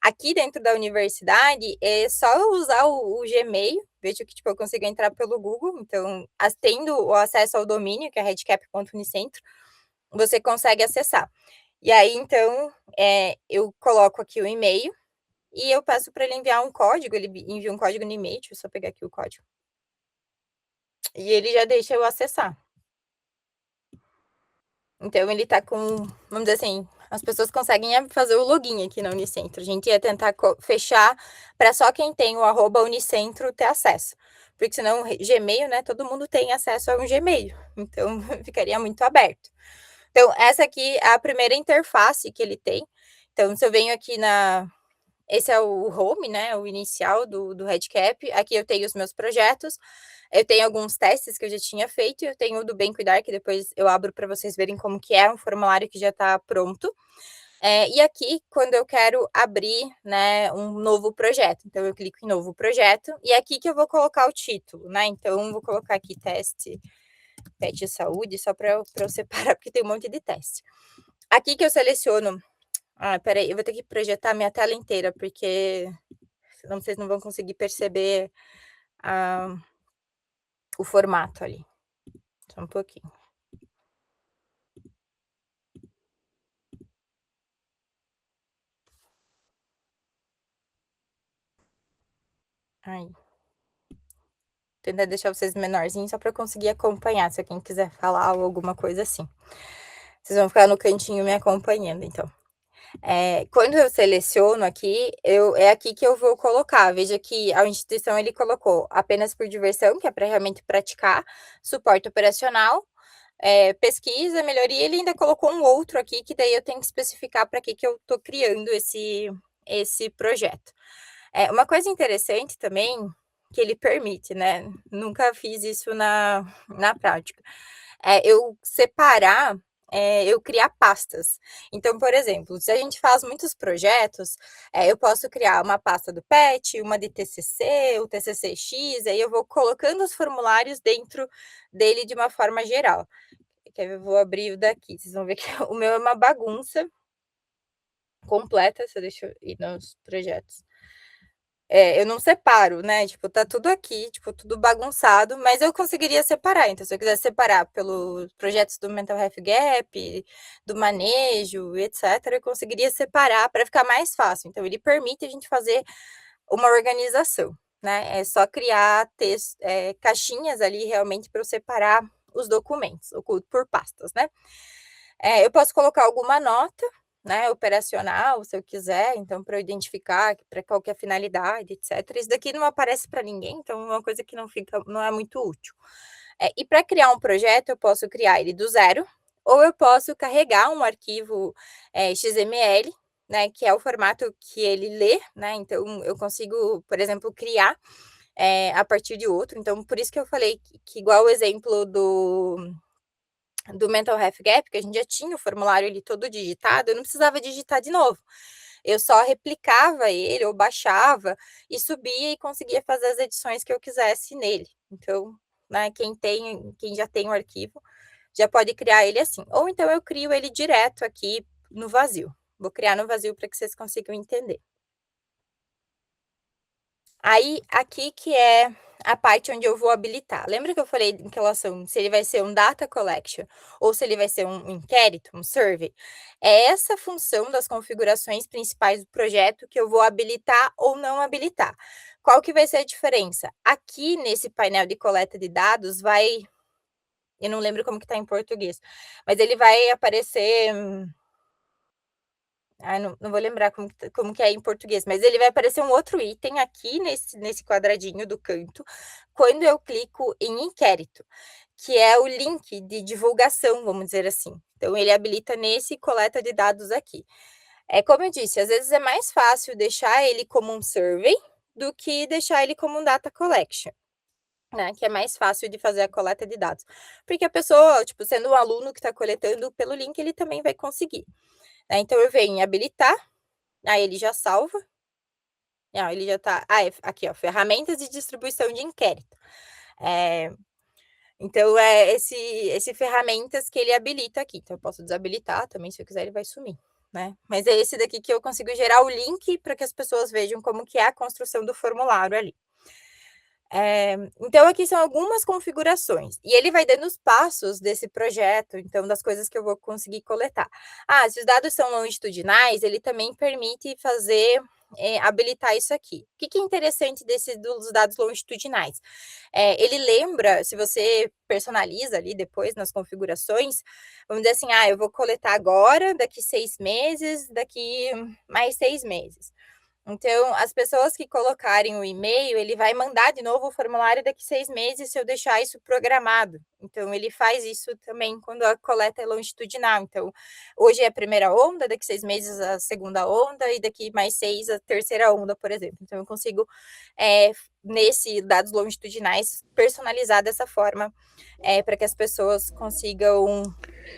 Speaker 1: Aqui dentro da universidade, é só usar o Gmail, vejo que tipo, eu consigo entrar pelo Google, então, tendo o acesso ao domínio, que é redcap.unicentro, você consegue acessar. E aí, então, eu coloco aqui o e-mail e eu peço para ele enviar um código, ele envia um código no e-mail, deixa eu só pegar aqui o código. E ele já deixa eu acessar. Então, ele tá com, vamos dizer assim, as pessoas conseguem fazer o login aqui na Unicentro. A gente ia tentar fechar para só quem tem o @Unicentro ter acesso. Porque senão, Gmail, né, todo mundo tem acesso a um Gmail. Então, ficaria muito aberto. Então, essa aqui é a primeira interface que ele tem. Então, se eu venho aqui esse é o home, né, o inicial do REDCap. Aqui eu tenho os meus projetos, eu tenho alguns testes que eu já tinha feito, eu tenho o do Bem Cuidar, que depois eu abro para vocês verem como que é um formulário que já está pronto. E aqui, quando eu quero abrir, né, um novo projeto, então eu clico em novo projeto, e é aqui que eu vou colocar o título, né, então vou colocar aqui teste PET saúde, só para eu separar, porque tem um monte de teste. Aqui que eu seleciono. Peraí, eu vou ter que projetar minha tela inteira, porque senão vocês não vão conseguir perceber o formato ali. Só um pouquinho. Aí. Tentar deixar vocês menorzinhos só para eu conseguir acompanhar, se alguém quiser falar ou alguma coisa assim. Vocês vão ficar no cantinho me acompanhando, então. Quando eu seleciono aqui, é aqui que eu vou colocar. Veja que a instituição ele colocou apenas por diversão, que é para realmente praticar, suporte operacional, pesquisa, melhoria, ele ainda colocou um outro aqui, que daí eu tenho que especificar para que eu estou criando esse projeto. Uma coisa interessante também, que ele permite, né? Nunca fiz isso na prática. Eu separar, eu criar pastas. Então, por exemplo, se a gente faz muitos projetos, eu posso criar uma pasta do PET, uma de TCC, o TCCX, aí eu vou colocando os formulários dentro dele de uma forma geral. Eu vou abrir o daqui, vocês vão ver que o meu é uma bagunça completa, deixa eu ir nos projetos. Eu não separo, né, tipo, tá tudo aqui, tipo, tudo bagunçado, mas eu conseguiria separar, então se eu quiser separar pelos projetos do Mental Health Gap, do manejo, etc., eu conseguiria separar para ficar mais fácil, então ele permite a gente fazer uma organização, né, é só criar caixinhas ali realmente para eu separar os documentos, por pastas, né. Eu posso colocar alguma nota, né, operacional, se eu quiser, então para eu identificar para qual que é a finalidade, etc. Isso daqui não aparece para ninguém, então é uma coisa que não é muito útil. E para criar um projeto, eu posso criar ele do zero, ou eu posso carregar um arquivo XML, né, que é o formato que ele lê, né, então eu consigo, por exemplo, criar a partir de outro, então por isso que eu falei que igual o exemplo do Mental Health Gap, que a gente já tinha o formulário ali todo digitado, eu não precisava digitar de novo. Eu só replicava ele, ou baixava, e subia e conseguia fazer as edições que eu quisesse nele. Então, né, quem já tem o arquivo, já pode criar ele assim. Ou então eu crio ele direto aqui no vazio. Vou criar no vazio para que vocês consigam entender. Aí, aqui que é a parte onde eu vou habilitar. Lembra que eu falei em relação se ele vai ser um data collection ou se ele vai ser um inquérito, um survey? É essa função das configurações principais do projeto que eu vou habilitar ou não habilitar. Qual que vai ser a diferença? Aqui nesse painel de coleta de dados eu não lembro como que está em português, mas ele vai aparecer não vou lembrar como que é em português, mas ele vai aparecer um outro item aqui nesse quadradinho do canto, quando eu clico em inquérito, que é o link de divulgação, vamos dizer assim. Então, ele habilita nesse coleta de dados aqui. Como eu disse, às vezes é mais fácil deixar ele como um survey do que deixar ele como um data collection, né? Que é mais fácil de fazer a coleta de dados. Porque a pessoa, tipo, sendo um aluno que está coletando pelo link, ele também vai conseguir. Então, eu venho em habilitar, aí ele já salva. Ele já tá. Aqui, ó, ferramentas de distribuição de inquérito. Então, esse ferramentas que ele habilita aqui. Então, eu posso desabilitar também, se eu quiser, ele vai sumir, né? Mas é esse daqui que eu consigo gerar o link para que as pessoas vejam como que é a construção do formulário ali. Então, aqui são algumas configurações. E ele vai dando os passos desse projeto, então, das coisas que eu vou conseguir coletar. Se os dados são longitudinais, ele também permite habilitar isso aqui. O que é interessante dos dados longitudinais? Ele lembra, se você personaliza ali depois nas configurações, vamos dizer assim, eu vou coletar agora, daqui 6 meses, daqui mais 6 meses. Então, as pessoas que colocarem o e-mail, ele vai mandar de novo o formulário daqui 6 meses se eu deixar isso programado. Então, ele faz isso também quando a coleta é longitudinal. Então, hoje é a primeira onda, daqui 6 meses a segunda onda e daqui mais 6 a terceira onda, por exemplo. Então, eu consigo, nesse dados longitudinais, personalizar dessa forma para que as pessoas consigam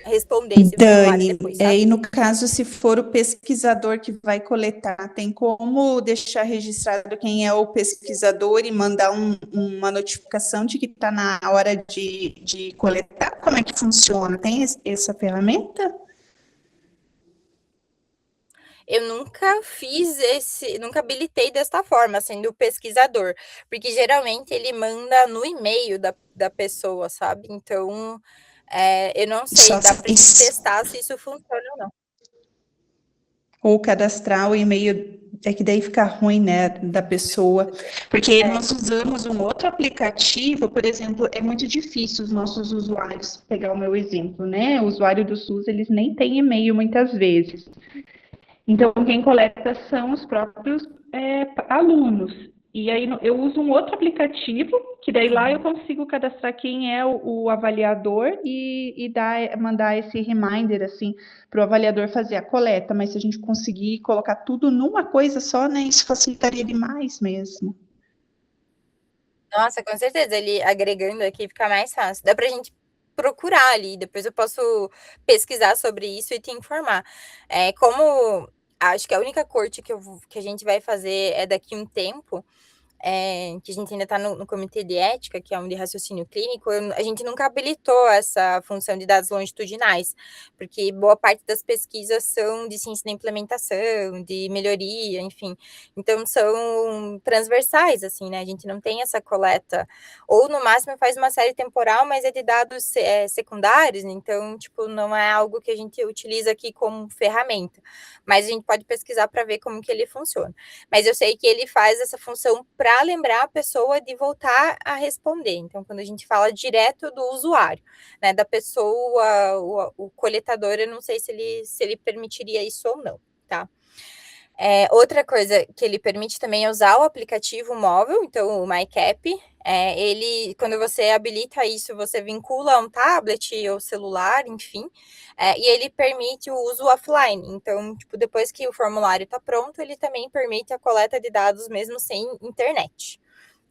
Speaker 1: responder esse formulário depois, sabe?
Speaker 3: E no caso, se for o pesquisador que vai coletar, tem como deixar registrado quem é o pesquisador e mandar uma notificação de que está na hora de coletar? Como é que funciona? Tem essa ferramenta?
Speaker 1: Eu nunca nunca habilitei desta forma, sendo o pesquisador, porque geralmente ele manda no e-mail da pessoa, sabe? Então, eu não sei, dá para testar se isso funciona ou não.
Speaker 3: Ou cadastrar o e-mail É que daí fica ruim, né, da pessoa, porque nós usamos um outro aplicativo, por exemplo, é muito difícil os nossos usuários, pegar o meu exemplo, né, o usuário do SUS, eles nem têm e-mail muitas vezes. Então, quem coleta são os próprios alunos. E aí eu uso um outro aplicativo, que daí lá eu consigo cadastrar quem é o avaliador e mandar esse reminder, assim, para o avaliador fazer a coleta. Mas se a gente conseguir colocar tudo numa coisa só, né, isso facilitaria demais mesmo.
Speaker 1: Nossa, com certeza, ele agregando aqui fica mais fácil. Dá pra gente procurar ali, depois eu posso pesquisar sobre isso e te informar. Como acho que a única corte que a gente vai fazer é daqui um tempo, que a gente ainda está no comitê de ética, que é um de raciocínio clínico, a gente nunca habilitou essa função de dados longitudinais, porque boa parte das pesquisas são de ciência da implementação, de melhoria, enfim, então são transversais, assim, né, a gente não tem essa coleta, ou no máximo faz uma série temporal, mas é de dados secundários, então, tipo, não é algo que a gente utiliza aqui como ferramenta, mas a gente pode pesquisar para ver como que ele funciona. Mas eu sei que ele faz essa função para lembrar a pessoa de voltar a responder. Então, quando a gente fala direto do usuário, né, da pessoa, o coletador, eu não sei se ele permitiria isso ou não, tá? Outra coisa que ele permite também é usar o aplicativo móvel, então o MyCap. Ele, quando você habilita isso, você vincula a um tablet ou celular, enfim, e ele permite o uso offline. Então, tipo, depois que o formulário está pronto, ele também permite a coleta de dados mesmo sem internet,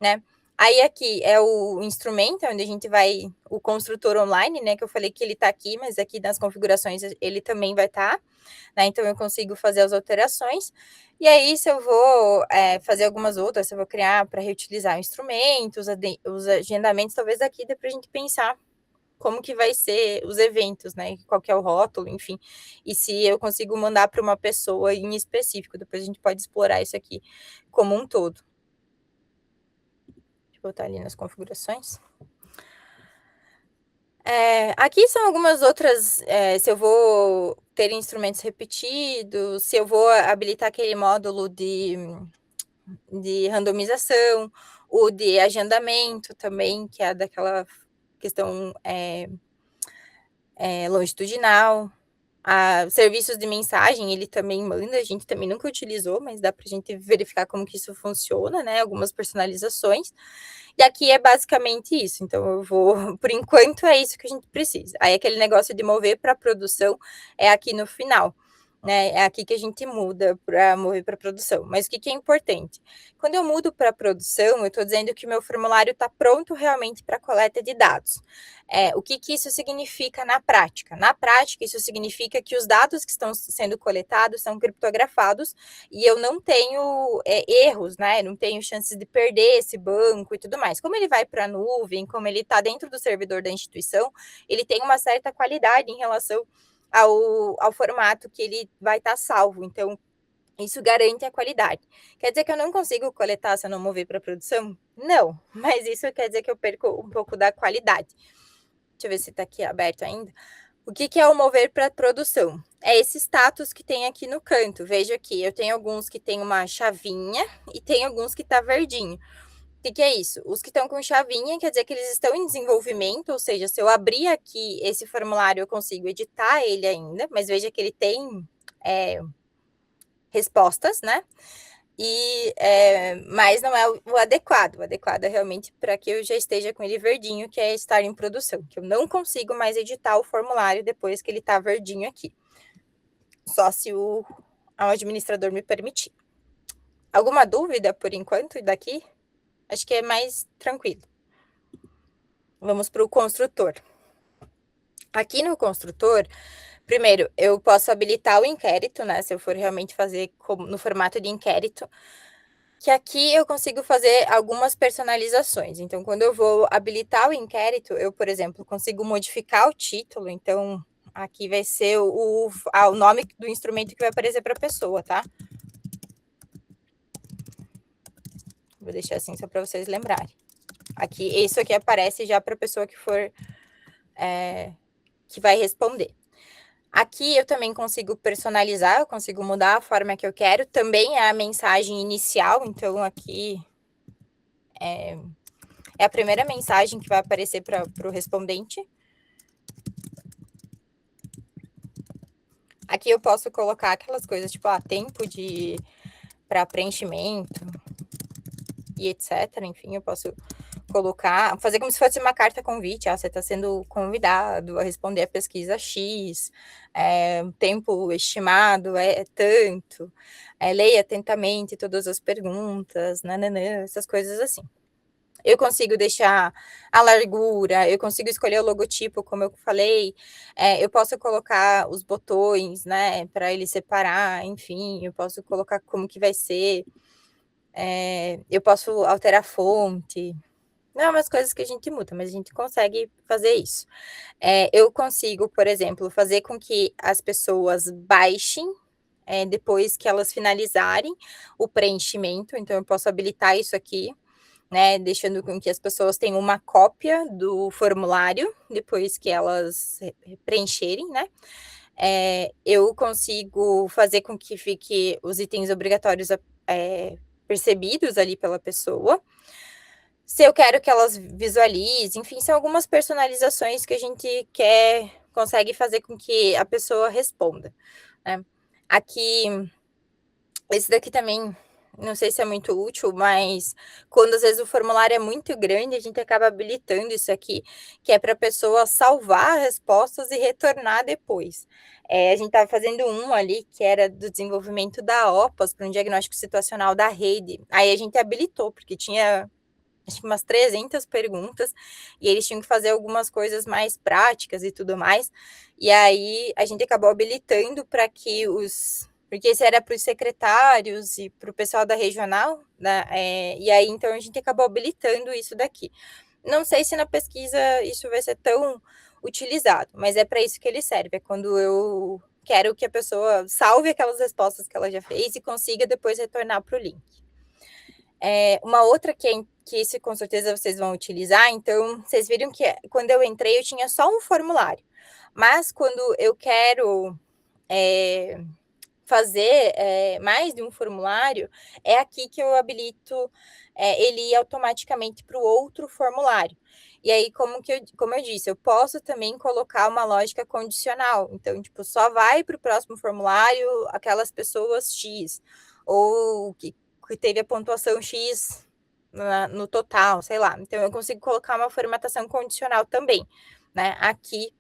Speaker 1: né? Aí aqui é o instrumento, onde a gente vai, o construtor online, né, que eu falei que ele está aqui, mas aqui nas configurações ele também vai estar, né, então eu consigo fazer as alterações, e aí se eu vou fazer algumas outras, se eu vou criar para reutilizar o instrumento, os agendamentos, talvez aqui dê para a gente pensar como que vai ser os eventos, né, qual que é o rótulo, enfim, e se eu consigo mandar para uma pessoa em específico, depois a gente pode explorar isso aqui como um todo. Botar ali nas configurações. Aqui são algumas outras, se eu vou ter instrumentos repetidos, se eu vou habilitar aquele módulo de randomização, o de agendamento também, que é daquela questão longitudinal. Serviços de mensagem, ele também manda, a gente também nunca utilizou, mas dá para a gente verificar como que isso funciona, né? Algumas personalizações. E aqui é basicamente isso. Então, eu vou, por enquanto, é isso que a gente precisa. Aí, aquele negócio de mover para produção é aqui no final, né? É aqui que a gente muda para mover para produção. Mas o que é importante? Quando eu mudo para produção, eu estou dizendo que o meu formulário está pronto realmente para coleta de dados. O que isso significa na prática? Na prática, isso significa que os dados que estão sendo coletados são criptografados e eu não tenho erros, né? Não tenho chances de perder esse banco e tudo mais. Como ele vai para a nuvem, como ele está dentro do servidor da instituição, ele tem uma certa qualidade em relação ao formato que ele vai estar salvo. Então, isso garante a qualidade. Quer dizer que eu não consigo coletar se eu não mover para produção? Não, mas isso quer dizer que eu perco um pouco da qualidade. Deixa eu ver se está aqui aberto ainda. O que é o mover para produção? É esse status que tem aqui no canto. Veja aqui, eu tenho alguns que tem uma chavinha e tem alguns que está verdinho. O que é isso? Os que estão com chavinha quer dizer que eles estão em desenvolvimento, ou seja, se eu abrir aqui esse formulário, eu consigo editar ele ainda, mas veja que ele tem respostas, né? Mas não é o adequado. O adequado é realmente para que eu já esteja com ele verdinho, que é estar em produção, que eu não consigo mais editar o formulário depois que ele está verdinho aqui. Só se o administrador me permitir. Alguma dúvida por enquanto daqui? Acho que é mais tranquilo. Vamos para o construtor. Aqui no construtor, primeiro, eu posso habilitar o inquérito, né? Se eu for realmente fazer no formato de inquérito, que aqui eu consigo fazer algumas personalizações. Então, quando eu vou habilitar o inquérito, eu, por exemplo, consigo modificar o título. Então, aqui vai ser o nome do instrumento que vai aparecer para a pessoa, tá? Vou deixar assim só para vocês lembrarem. Aqui, isso aqui aparece já para a pessoa que for que vai responder. Aqui eu também consigo personalizar, eu consigo mudar a forma que eu quero. Também é a mensagem inicial, então aqui é a primeira mensagem que vai aparecer para o respondente. Aqui eu posso colocar aquelas coisas, tipo, tempo para preenchimento e etc. Enfim, eu posso colocar, fazer como se fosse uma carta convite. Você está sendo convidado a responder a pesquisa X, o tempo estimado é tanto, leia atentamente todas as perguntas, nananã, essas coisas assim. Eu consigo deixar a largura, eu consigo escolher o logotipo, como eu falei, eu posso colocar os botões, né, para ele separar, enfim, eu posso colocar como que vai ser, eu posso alterar a fonte. Não é umas coisas que a gente muda, mas a gente consegue fazer isso. Eu consigo, por exemplo, fazer com que as pessoas baixem, depois que elas finalizarem o preenchimento, então eu posso habilitar isso aqui, né, deixando com que as pessoas tenham uma cópia do formulário depois que elas preencherem, né? Eu consigo fazer com que fique os itens obrigatórios percebidos ali pela pessoa. Se eu quero que elas visualizem, enfim, são algumas personalizações que a gente consegue fazer com que a pessoa responda, né? Aqui, esse daqui também, não sei se é muito útil, mas quando às vezes o formulário é muito grande, a gente acaba habilitando isso aqui, que é para a pessoa salvar as respostas e retornar depois. A gente estava fazendo um ali, que era do desenvolvimento da OPAS, para um diagnóstico situacional da rede. Aí a gente habilitou, porque tinha acho que umas 300 perguntas, e eles tinham que fazer algumas coisas mais práticas e tudo mais, e aí a gente acabou habilitando para que porque isso era para os secretários e para o pessoal da regional, né, e aí então a gente acabou habilitando isso daqui. Não sei se na pesquisa isso vai ser tão utilizado, mas é para isso que ele serve, é quando eu quero que a pessoa salve aquelas respostas que ela já fez e consiga depois retornar para o link. Uma outra que isso com certeza vocês vão utilizar, então vocês viram que quando eu entrei eu tinha só um formulário, mas quando eu quero fazer mais de um formulário, é aqui que eu habilito ele ir automaticamente para o outro formulário. E aí, como eu disse, eu posso também colocar uma lógica condicional. Então, tipo, só vai para o próximo formulário aquelas pessoas X, ou que teve a pontuação X no total, sei lá. Então, eu consigo colocar uma formatação condicional também, né? Aqui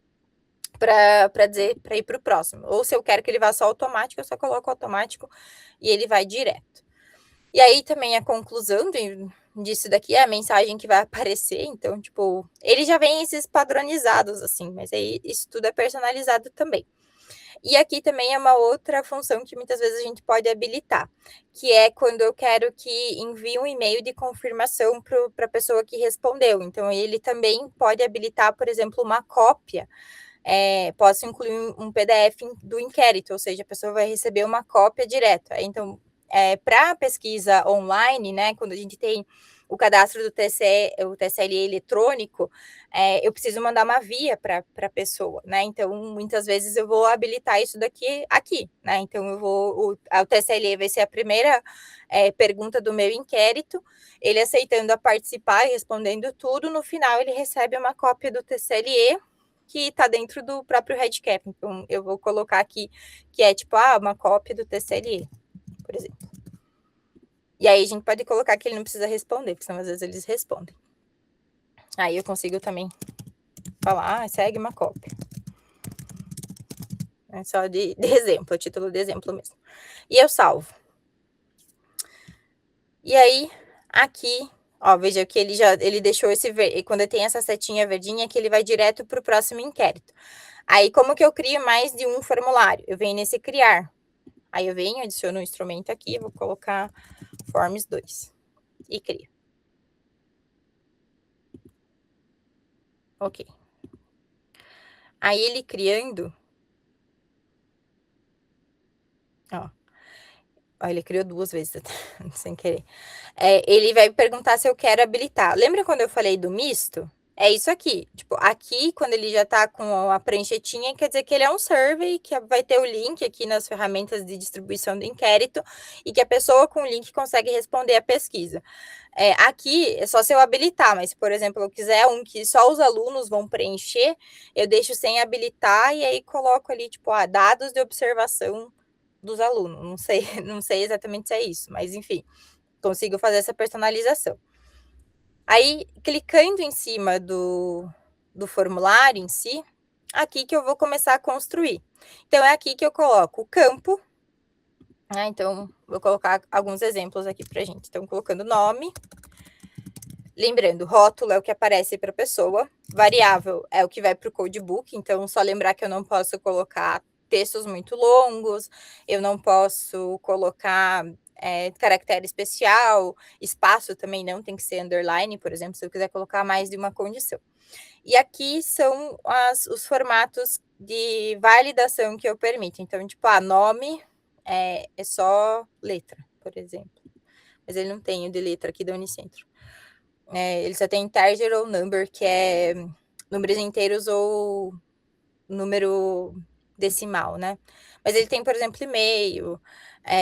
Speaker 1: para dizer para ir para o próximo. Ou se eu quero que ele vá só automático, eu só coloco automático e ele vai direto. E aí também a conclusão disso daqui é a mensagem que vai aparecer. Então, tipo, ele já vem esses padronizados, assim, mas aí isso tudo é personalizado também. E aqui também é uma outra função que muitas vezes a gente pode habilitar, que é quando eu quero que envie um e-mail de confirmação para a pessoa que respondeu. Então, ele também pode habilitar, por exemplo, uma cópia. Posso incluir um PDF do inquérito, ou seja, a pessoa vai receber uma cópia direto. Então, para a pesquisa online, né, quando a gente tem o cadastro do o TSLE eletrônico, eu preciso mandar uma via para a pessoa, né? Então, muitas vezes eu vou habilitar isso daqui aqui, né? Então, o TSLE vai ser a primeira pergunta do meu inquérito, ele aceitando a participar e respondendo tudo, no final ele recebe uma cópia do TSLE que está dentro do próprio REDCap. Então, eu vou colocar aqui que é tipo, uma cópia do TSLE, por exemplo. E aí a gente pode colocar que ele não precisa responder, porque senão às vezes eles respondem. Aí eu consigo também falar, segue uma cópia. É só de exemplo, título de exemplo mesmo. E eu salvo. E aí, aqui, veja que ele deixou quando tem essa setinha verdinha, que ele vai direto para o próximo inquérito. Aí, como que eu crio mais de um formulário? Eu venho nesse criar. Aí eu venho, adiciono um instrumento aqui, vou colocar Forms 2 e crio. Ok. Aí ele criando, ele criou 2 vezes, sem querer. Ele vai perguntar se eu quero habilitar. Lembra quando eu falei do misto? é isso aqui. Tipo, aqui, quando ele já está com a pranchetinha, quer dizer que ele é um survey, que vai ter o link aqui nas ferramentas de distribuição do inquérito, e que a pessoa com o link consegue responder a pesquisa. Aqui é só se eu habilitar, mas, por exemplo, eu quiser um que só os alunos vão preencher, eu deixo sem habilitar e aí coloco ali, tipo, dados de observação dos alunos. Não sei, não sei exatamente se é isso, mas enfim, consigo fazer essa personalização. Aí, clicando em cima do formulário em si, aqui que eu vou começar a construir. Então, é aqui que eu coloco o campo, né? Então, vou colocar alguns exemplos aqui para a gente. Então, colocando nome. Lembrando, rótulo é o que aparece para a pessoa, variável é o que vai para o codebook, então só lembrar que eu não posso colocar textos muito longos, eu não posso colocar caractere especial, espaço também não tem que ser underline, por exemplo, se eu quiser colocar mais de uma condição. E aqui são os formatos de validação que eu permito. Então, tipo, nome é só letra, por exemplo. Mas ele não tem o de letra aqui da Unicentro. Ele só tem integer ou number, que é números inteiros ou número decimal, né? Mas ele tem, por exemplo, e-mail.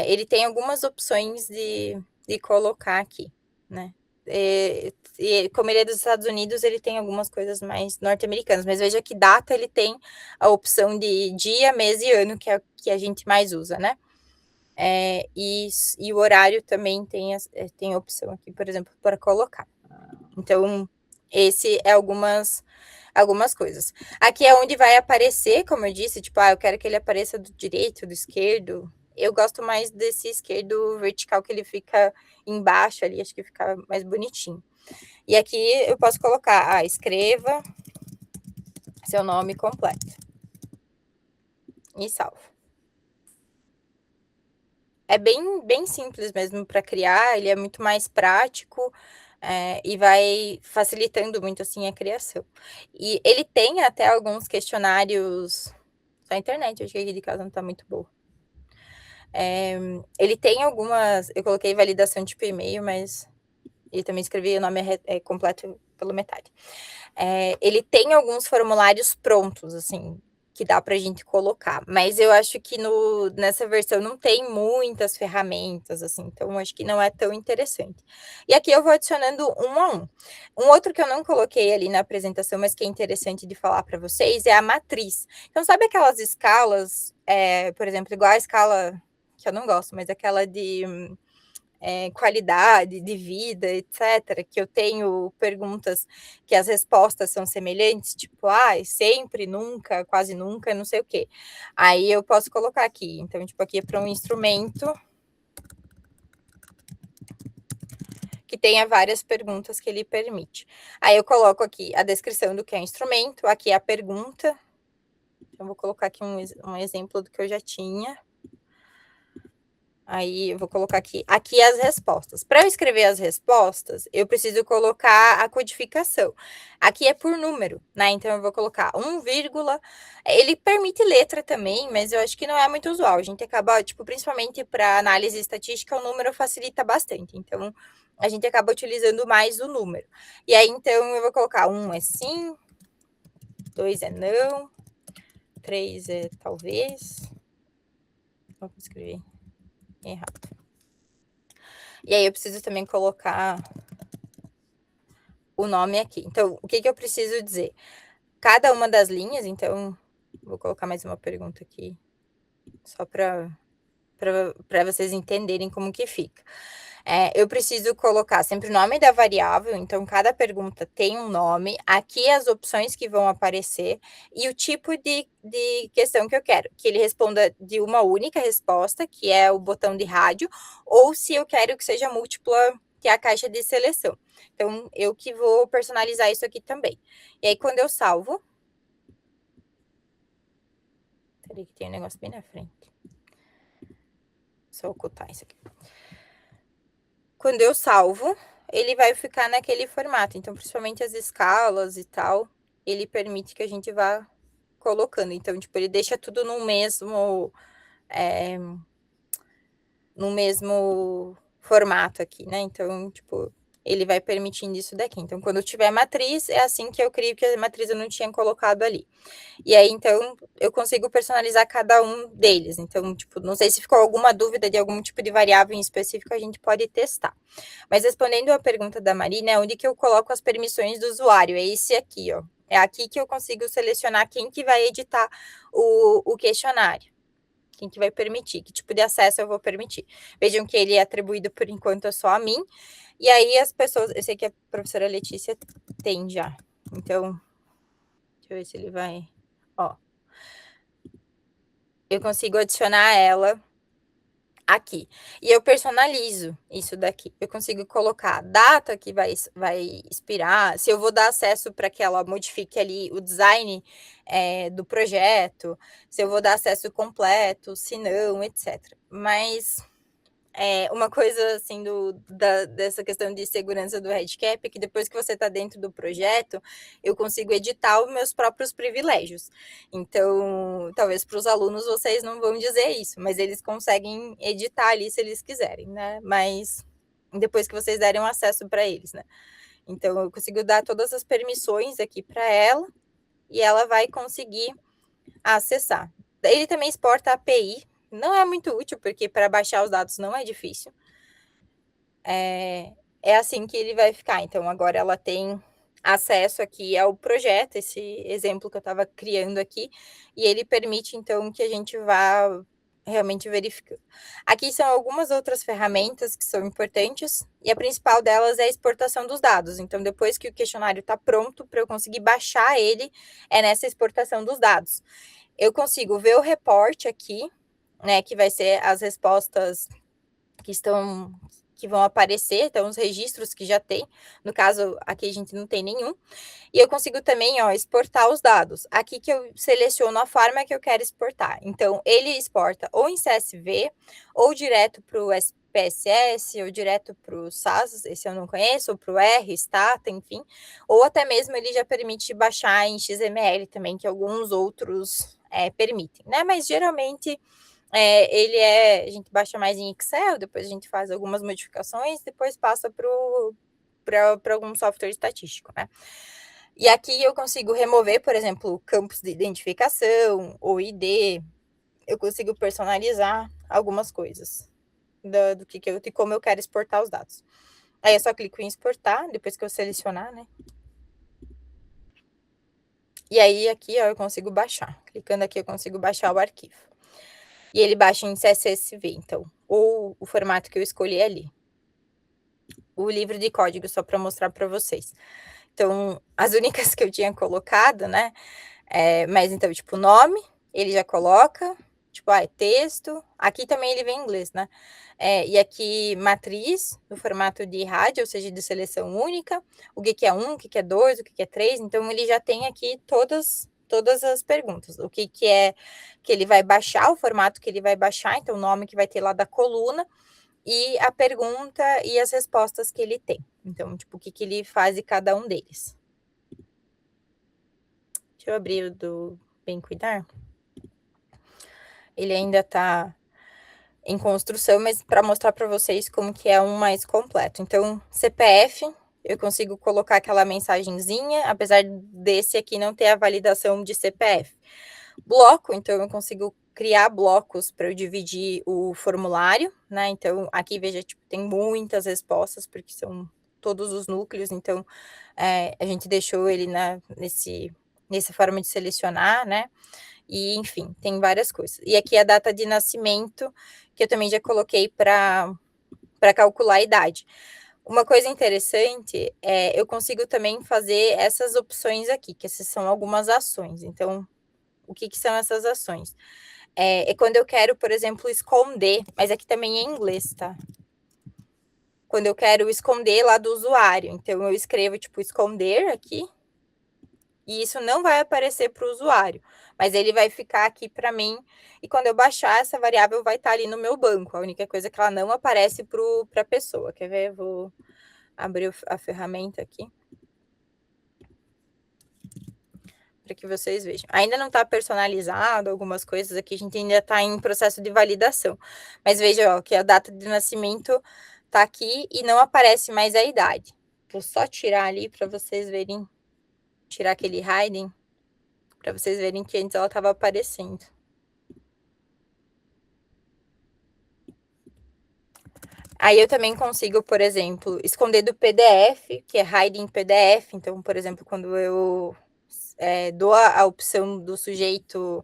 Speaker 1: Ele tem algumas opções de colocar aqui, né? E como ele é dos Estados Unidos, ele tem algumas coisas mais norte-americanas. Mas veja que data ele tem a opção de dia, mês e ano, que é o que a gente mais usa, né? E o horário também tem opção aqui, por exemplo, para colocar. Então, esse é algumas coisas. Aqui é onde vai aparecer, como eu disse, tipo, eu quero que ele apareça do direito, do esquerdo. Eu gosto mais desse esquerdo vertical, que ele fica embaixo ali, acho que fica mais bonitinho. E aqui eu posso colocar, escreva seu nome completo. E salvo. É bem simples mesmo para criar, ele é muito mais prático. E vai facilitando muito, assim, a criação. E ele tem até alguns questionários... Só a internet, acho que aqui de casa não tá muito boa. Ele tem algumas... Eu coloquei validação tipo e-mail, mas... ele também escrevi o nome completo pela metade. Ele tem alguns formulários prontos, assim, que dá para a gente colocar, mas eu acho que nessa versão não tem muitas ferramentas, assim, então acho que não é tão interessante. E aqui eu vou adicionando um a um. Um outro que eu não coloquei ali na apresentação, mas que é interessante de falar para vocês, é a matriz. Então, sabe aquelas escalas, por exemplo, igual a escala, que eu não gosto, mas aquela de... qualidade de vida, etc., que eu tenho perguntas que as respostas são semelhantes, tipo, sempre, nunca, quase nunca, não sei o quê. Aí eu posso colocar aqui. Então, tipo, aqui é para um instrumento que tenha várias perguntas que ele permite. Aí eu coloco aqui a descrição do que é instrumento, aqui a pergunta. Então, vou colocar aqui um exemplo do que eu já tinha. Aí eu vou colocar aqui as respostas. Para eu escrever as respostas, eu preciso colocar a codificação. Aqui é por número, né? Então eu vou colocar 1, ele permite letra também, mas eu acho que não é muito usual. A gente acaba, tipo, principalmente para análise estatística, o número facilita bastante. Então a gente acaba utilizando mais o número. E aí então eu vou colocar 1 é sim, 2 é não, 3 é talvez. Vou escrever errado. E aí eu preciso também colocar o nome aqui. Então, o que eu preciso dizer? Cada uma das linhas, então, vou colocar mais uma pergunta aqui, só para vocês entenderem como que fica. Eu preciso colocar sempre o nome da variável, então cada pergunta tem um nome, aqui as opções que vão aparecer e o tipo de questão que eu quero, que ele responda de uma única resposta, que é o botão de rádio, ou se eu quero que seja múltipla, que é a caixa de seleção. Então, eu que vou personalizar isso aqui também. E aí, quando eu salvo... Peraí que tem um negócio bem na frente. Só ocultar isso aqui. Quando eu salvo, ele vai ficar naquele formato. Então, principalmente as escalas e tal, ele permite que a gente vá colocando. Então, tipo, ele deixa tudo no mesmo formato aqui, né? Então, tipo, ele vai permitindo isso daqui. Então, quando tiver matriz, é assim que eu crio, que a matriz eu não tinha colocado ali. E aí, então, eu consigo personalizar cada um deles. Então, tipo, não sei se ficou alguma dúvida de algum tipo de variável em específico, a gente pode testar. Mas respondendo a pergunta da Marina, onde que eu coloco as permissões do usuário? É esse aqui, ó. É aqui que eu consigo selecionar quem que vai editar o questionário. Quem que vai permitir, que tipo de acesso eu vou permitir. Vejam que ele é atribuído, por enquanto, só a mim. E aí, as pessoas... Eu sei que a professora Letícia tem já. Então, deixa eu ver se ele vai... Ó. Eu consigo adicionar ela aqui. E eu personalizo isso daqui. Eu consigo colocar a data que vai expirar, se eu vou dar acesso para que ela modifique ali o design do projeto, se eu vou dar acesso completo, se não, etc. Mas uma coisa assim dessa questão de segurança do REDCap é que depois que você está dentro do projeto, eu consigo editar os meus próprios privilégios. Então, talvez para os alunos vocês não vão dizer isso, mas eles conseguem editar ali se eles quiserem, né? Mas depois que vocês derem um acesso para eles, né? Então, eu consigo dar todas as permissões aqui para ela e ela vai conseguir acessar. Ele também exporta a API. Não é muito útil, porque para baixar os dados não é difícil. É assim que ele vai ficar. Então, agora ela tem acesso aqui ao projeto, esse exemplo que eu estava criando aqui, e ele permite, então, que a gente vá realmente verificando. Aqui são algumas outras ferramentas que são importantes, e a principal delas é a exportação dos dados. Então, depois que o questionário está pronto, para eu conseguir baixar ele, é nessa exportação dos dados. Eu consigo ver o reporte aqui, né, que vai ser as respostas que vão aparecer, então os registros que já tem, no caso aqui a gente não tem nenhum, e eu consigo também, ó, exportar os dados, aqui que eu seleciono a forma que eu quero exportar, então ele exporta ou em CSV, ou direto para o SPSS, ou direto para o SAS, esse eu não conheço, ou para o R, Stata, enfim, ou até mesmo ele já permite baixar em XML também, que alguns outros permitem, né, mas geralmente a gente baixa mais em Excel, depois a gente faz algumas modificações, depois passa para algum software estatístico, né? E aqui eu consigo remover, por exemplo, campos de identificação, ou ID, eu consigo personalizar algumas coisas de como eu quero exportar os dados. Aí eu só clico em exportar, depois que eu selecionar, né? E aí aqui, ó, eu consigo baixar. Clicando aqui, eu consigo baixar o arquivo. E ele baixa em CSV, então, ou o formato que eu escolhi ali. O livro de código, só para mostrar para vocês. Então, as únicas que eu tinha colocado, né? Mas então, tipo, nome, ele já coloca, tipo, texto. Aqui também ele vem em inglês, né? E aqui, matriz, no formato de rádio, ou seja, de seleção única. O que é 1, o que é 2, o que é 3. Então, ele já tem aqui todas as perguntas. O que é que ele vai baixar, o formato que ele vai baixar, então o nome que vai ter lá da coluna, e a pergunta e as respostas que ele tem. Então, tipo, o que ele faz de cada um deles. Deixa eu abrir o do Bem Cuidar. Ele ainda está em construção, mas para mostrar para vocês como que é um mais completo. Então, CPF, eu consigo colocar aquela mensagenzinha, apesar desse aqui não ter a validação de CPF. Bloco, então eu consigo criar blocos para eu dividir o formulário, né? Então, aqui, veja, tipo, tem muitas respostas, porque são todos os núcleos, então a gente deixou ele nessa forma de selecionar, né? E, enfim, tem várias coisas. E aqui a data de nascimento, que eu também já coloquei para calcular a idade. Uma coisa interessante eu consigo também fazer essas opções aqui, que essas são algumas ações. Então, o que são essas ações? É quando eu quero, por exemplo, esconder, mas aqui também é em inglês, tá? Quando eu quero esconder lá do usuário. Então, eu escrevo, tipo, esconder aqui, e isso não vai aparecer para o usuário, mas ele vai ficar aqui para mim, e quando eu baixar, essa variável vai estar ali no meu banco. A única coisa é que ela não aparece para a pessoa. Quer ver? Eu vou abrir a ferramenta aqui, para que vocês vejam. Ainda não está personalizado algumas coisas aqui, a gente ainda está em processo de validação. Mas veja, ó, que a data de nascimento está aqui e não aparece mais a idade. Vou só tirar ali para vocês verem, tirar aquele hiding, para vocês verem que antes ela estava aparecendo. Aí eu também consigo, por exemplo, esconder do PDF, que é hiding PDF. Então, por exemplo, quando eu dou a opção do sujeito,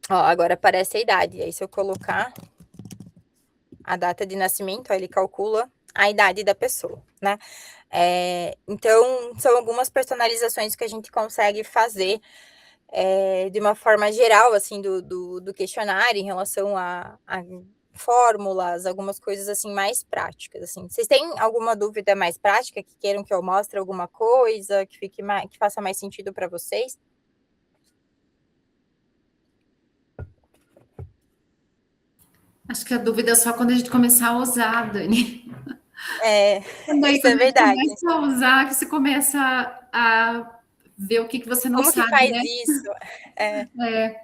Speaker 1: ó, agora aparece a idade. Aí se eu colocar a data de nascimento, aí ele calcula a idade da pessoa, né? Então, são algumas personalizações que a gente consegue fazer de uma forma geral, assim, do questionário em relação a fórmulas, algumas coisas, assim, mais práticas, assim. Vocês têm alguma dúvida mais prática, que queiram que eu mostre alguma coisa, que faça mais sentido para vocês?
Speaker 5: Acho que a dúvida é só quando a gente começar a usar, Dani.
Speaker 1: Isso é verdade.
Speaker 5: Quando você começa a usar, que você começa a ver o que você não
Speaker 1: sabe. Como que faz, né? Isso?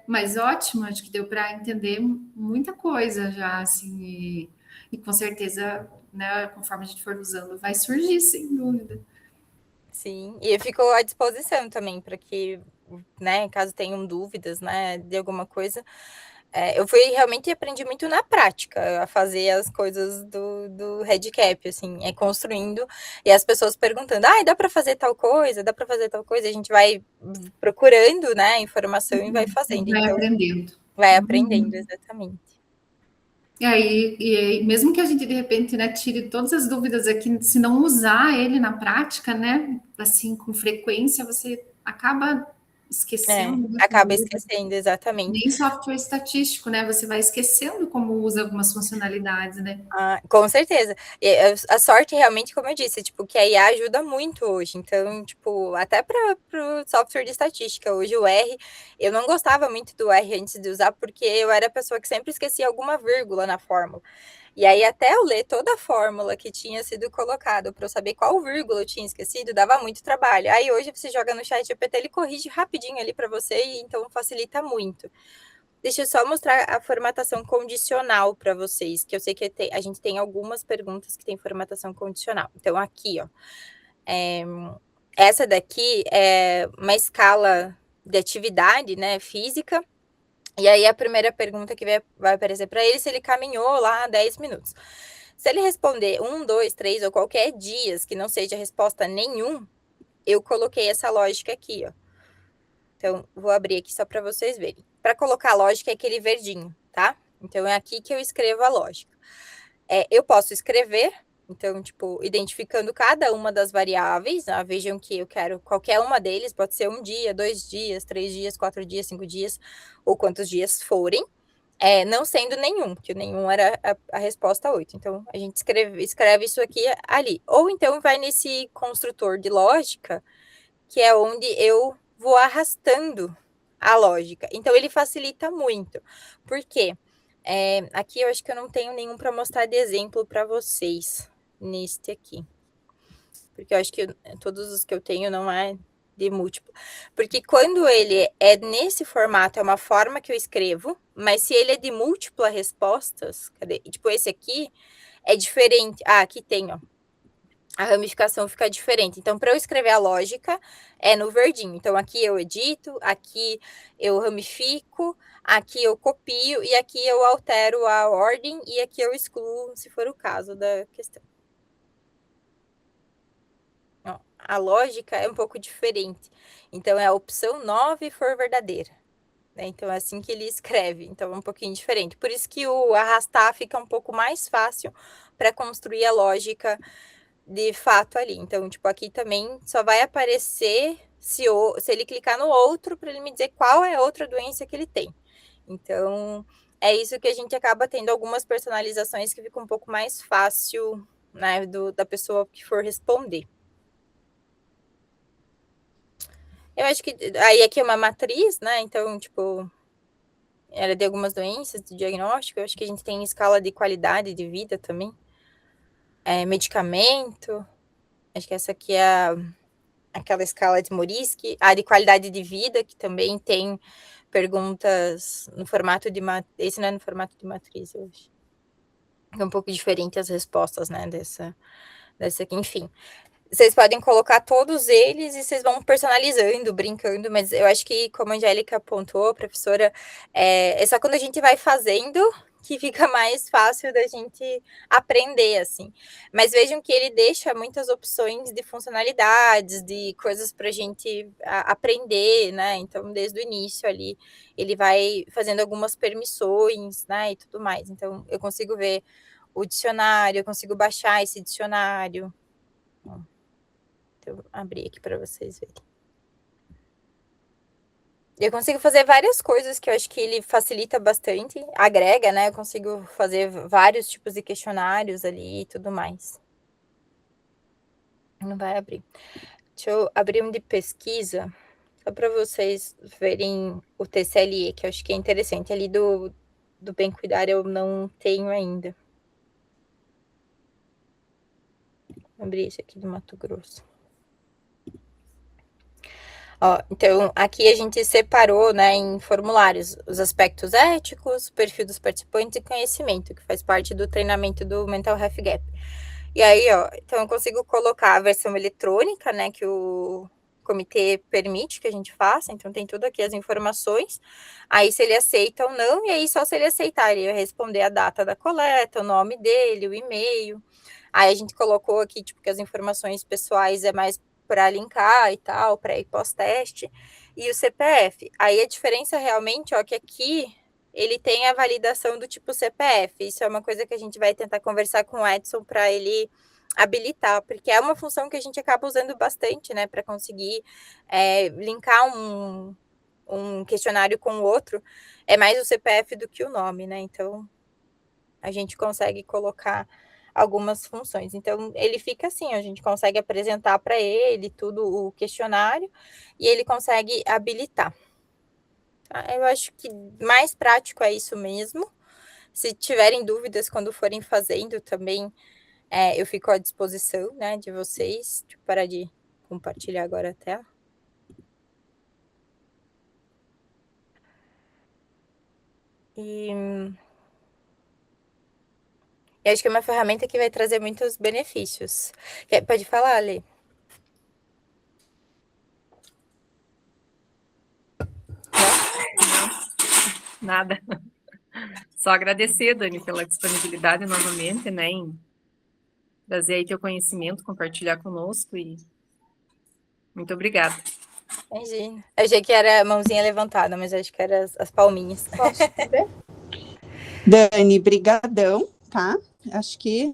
Speaker 5: Mas ótimo, acho que deu para entender muita coisa já, assim, e com certeza, né, conforme a gente for usando, vai surgir, sem dúvida.
Speaker 1: Sim, e ficou à disposição também, para que, né, caso tenham dúvidas, né, de alguma coisa. Eu realmente aprendi muito na prática a fazer as coisas do REDCap, assim, construindo, e as pessoas perguntando, dá para fazer tal coisa, dá para fazer tal coisa, a gente vai procurando, né, informação e vai fazendo.
Speaker 5: Vai aprendendo.
Speaker 1: Vai aprendendo, exatamente.
Speaker 5: E aí, mesmo que a gente, de repente, né, tire todas as dúvidas aqui, se não usar ele na prática, né, assim, com frequência, você acaba esquecendo.
Speaker 1: Acaba esquecendo, exatamente.
Speaker 5: Nem software estatístico, né? Você vai esquecendo como usa algumas funcionalidades, né?
Speaker 1: Com certeza. E a sorte, realmente, como eu disse, tipo, que a IA ajuda muito hoje. Então, tipo, até para o software de estatística. Hoje o R, eu não gostava muito do R antes de usar, porque eu era a pessoa que sempre esquecia alguma vírgula na fórmula. E aí, até eu ler toda a fórmula que tinha sido colocada para eu saber qual vírgula eu tinha esquecido, dava muito trabalho. Aí, hoje, você joga no chat GPT, ele corrige rapidinho ali para você, e então facilita muito. Deixa eu só mostrar a formatação condicional para vocês, que eu sei que a gente tem algumas perguntas que tem formatação condicional. Então, aqui, ó, essa daqui é uma escala de atividade, né, física. E aí, a primeira pergunta que vai aparecer para ele, se ele caminhou lá 10 minutos. Se ele responder 1, 2, 3 ou qualquer dias que não seja resposta nenhum, eu coloquei essa lógica aqui, ó. Então, vou abrir aqui só para vocês verem. Para colocar a lógica é aquele verdinho, tá? Então, é aqui que eu escrevo a lógica. Eu posso escrever, então, tipo, identificando cada uma das variáveis. Vejam que eu quero qualquer uma deles, pode ser 1 dia, 2 dias, 3 dias, 4 dias, 5 dias, ou quantos dias forem. Não sendo nenhum, porque o nenhum era a resposta 8. Então, a gente escreve isso aqui ali. Ou então, vai nesse construtor de lógica, que é onde eu vou arrastando a lógica. Então, ele facilita muito. Por quê? Aqui eu acho que eu não tenho nenhum para mostrar de exemplo para vocês, neste aqui. Porque eu acho que todos os que eu tenho não é de múltiplo. Porque quando ele é nesse formato, é uma forma que eu escrevo, mas se ele é de múltiplas respostas, cadê? Tipo, esse aqui é diferente. Aqui tem, ó. A ramificação fica diferente. Então, para eu escrever a lógica, é no verdinho. Então, aqui eu edito, aqui eu ramifico, aqui eu copio, e aqui eu altero a ordem, e aqui eu excluo, se for o caso da questão. Ó, a lógica é um pouco diferente. Então, é a opção 9 for verdadeira. Então, é assim que ele escreve. Então, é um pouquinho diferente. Por isso que o arrastar fica um pouco mais fácil para construir a lógica de fato ali. Então, tipo, aqui também só vai aparecer se ele clicar no outro para ele me dizer qual é a outra doença que ele tem. Então, é isso que a gente acaba tendo algumas personalizações que fica um pouco mais fácil, né, da pessoa que for responder. Eu acho que aí aqui é uma matriz, né? Então, tipo, era de algumas doenças, de diagnóstico. Eu acho que a gente tem escala de qualidade de vida também. Medicamento. Acho que essa aqui é aquela escala de Morisky. A de qualidade de vida, que também tem perguntas no formato de matriz. Esse não é no formato de matriz, eu acho. É um pouco diferente as respostas, né, dessa aqui, enfim. Vocês podem colocar todos eles e vocês vão personalizando, brincando, mas eu acho que, como a Angélica apontou, professora, é só quando a gente vai fazendo que fica mais fácil da gente aprender, assim. Mas vejam que ele deixa muitas opções de funcionalidades, de coisas para a gente aprender, né? Então, desde o início ali, ele vai fazendo algumas permissões, né? E tudo mais. Então, eu consigo ver o dicionário, eu consigo baixar esse dicionário. Deixa eu abrir aqui para vocês verem. Eu consigo fazer várias coisas que eu acho que ele facilita bastante, agrega, né? Eu consigo fazer vários tipos de questionários ali e tudo mais. Não vai abrir. Deixa eu abrir um de pesquisa, só para vocês verem o TCLE, que eu acho que é interessante. Ali do Bem Cuidar eu não tenho ainda. Vou abrir esse aqui do Mato Grosso. Ó, então, aqui a gente separou, né, em formulários os aspectos éticos, perfil dos participantes e conhecimento, que faz parte do treinamento do Mental Health Gap. E aí, ó, então eu consigo colocar a versão eletrônica, né, que o comitê permite que a gente faça, então tem tudo aqui as informações, aí se ele aceita ou não, e aí só se ele aceitar, ele vai responder a data da coleta, o nome dele, o e-mail. Aí a gente colocou aqui, tipo, que as informações pessoais é mais para linkar e tal, para ir pós-teste, e o CPF. Aí a diferença realmente, ó, que aqui ele tem a validação do tipo CPF. Isso é uma coisa que a gente vai tentar conversar com o Edson para ele habilitar, porque é uma função que a gente acaba usando bastante, né, para conseguir linkar um questionário com o outro. É mais o CPF do que o nome, né? Então a gente consegue colocar algumas funções. Então, ele fica assim, a gente consegue apresentar para ele tudo o questionário e ele consegue habilitar. Eu acho que mais prático é isso mesmo. Se tiverem dúvidas quando forem fazendo também, eu fico à disposição, né, de vocês. Deixa eu parar de compartilhar agora a tela. E eu acho que é uma ferramenta que vai trazer muitos benefícios. Pode falar, Lê?
Speaker 6: Nada. Só agradecer, Dani, pela disponibilidade novamente, né, em trazer aí teu conhecimento, compartilhar conosco e muito obrigada.
Speaker 1: Imagina. Eu achei que era mãozinha levantada, mas acho que era as palminhas.
Speaker 3: Posso ver? Dani, brigadão, tá? Acho que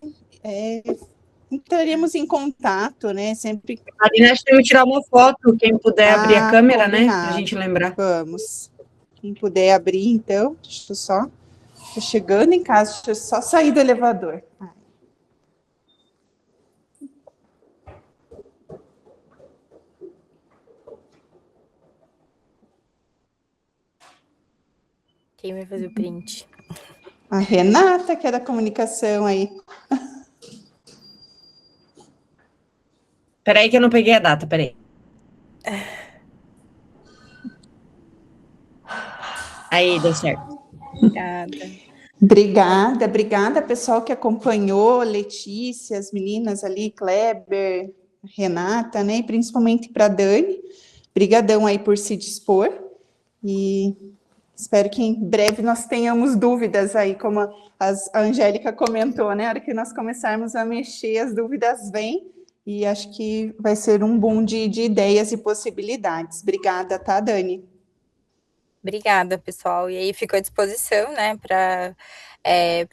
Speaker 3: entraremos em contato, né? Sempre.
Speaker 7: Ali nós temos que tirar uma foto, quem puder abrir a câmera,
Speaker 3: combinado.
Speaker 7: né? Pra gente lembrar.
Speaker 3: Vamos. Quem puder abrir, então, deixa eu só. Tô chegando em casa, deixa eu só sair do elevador.
Speaker 1: Quem vai fazer o print?
Speaker 3: A Renata, que é da comunicação aí.
Speaker 7: Peraí que eu não peguei a data, peraí. Aí, deu certo.
Speaker 3: Obrigada, pessoal que acompanhou, Letícia, as meninas ali, Kleber, Renata, né, e principalmente para a Dani. Brigadão aí por se dispor, e espero que em breve nós tenhamos dúvidas aí, como a Angélica comentou, né, a hora que nós começarmos a mexer, as dúvidas vêm, e acho que vai ser um boom de ideias e possibilidades. Obrigada, tá, Dani?
Speaker 1: Obrigada, pessoal. E aí fico à disposição, né, para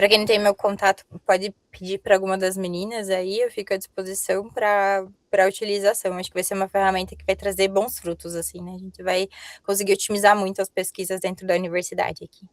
Speaker 1: quem não tem meu contato, pode pedir para alguma das meninas aí, eu fico à disposição para utilização. Acho que vai ser uma ferramenta que vai trazer bons frutos, assim, né? A gente vai conseguir otimizar muito as pesquisas dentro da universidade aqui.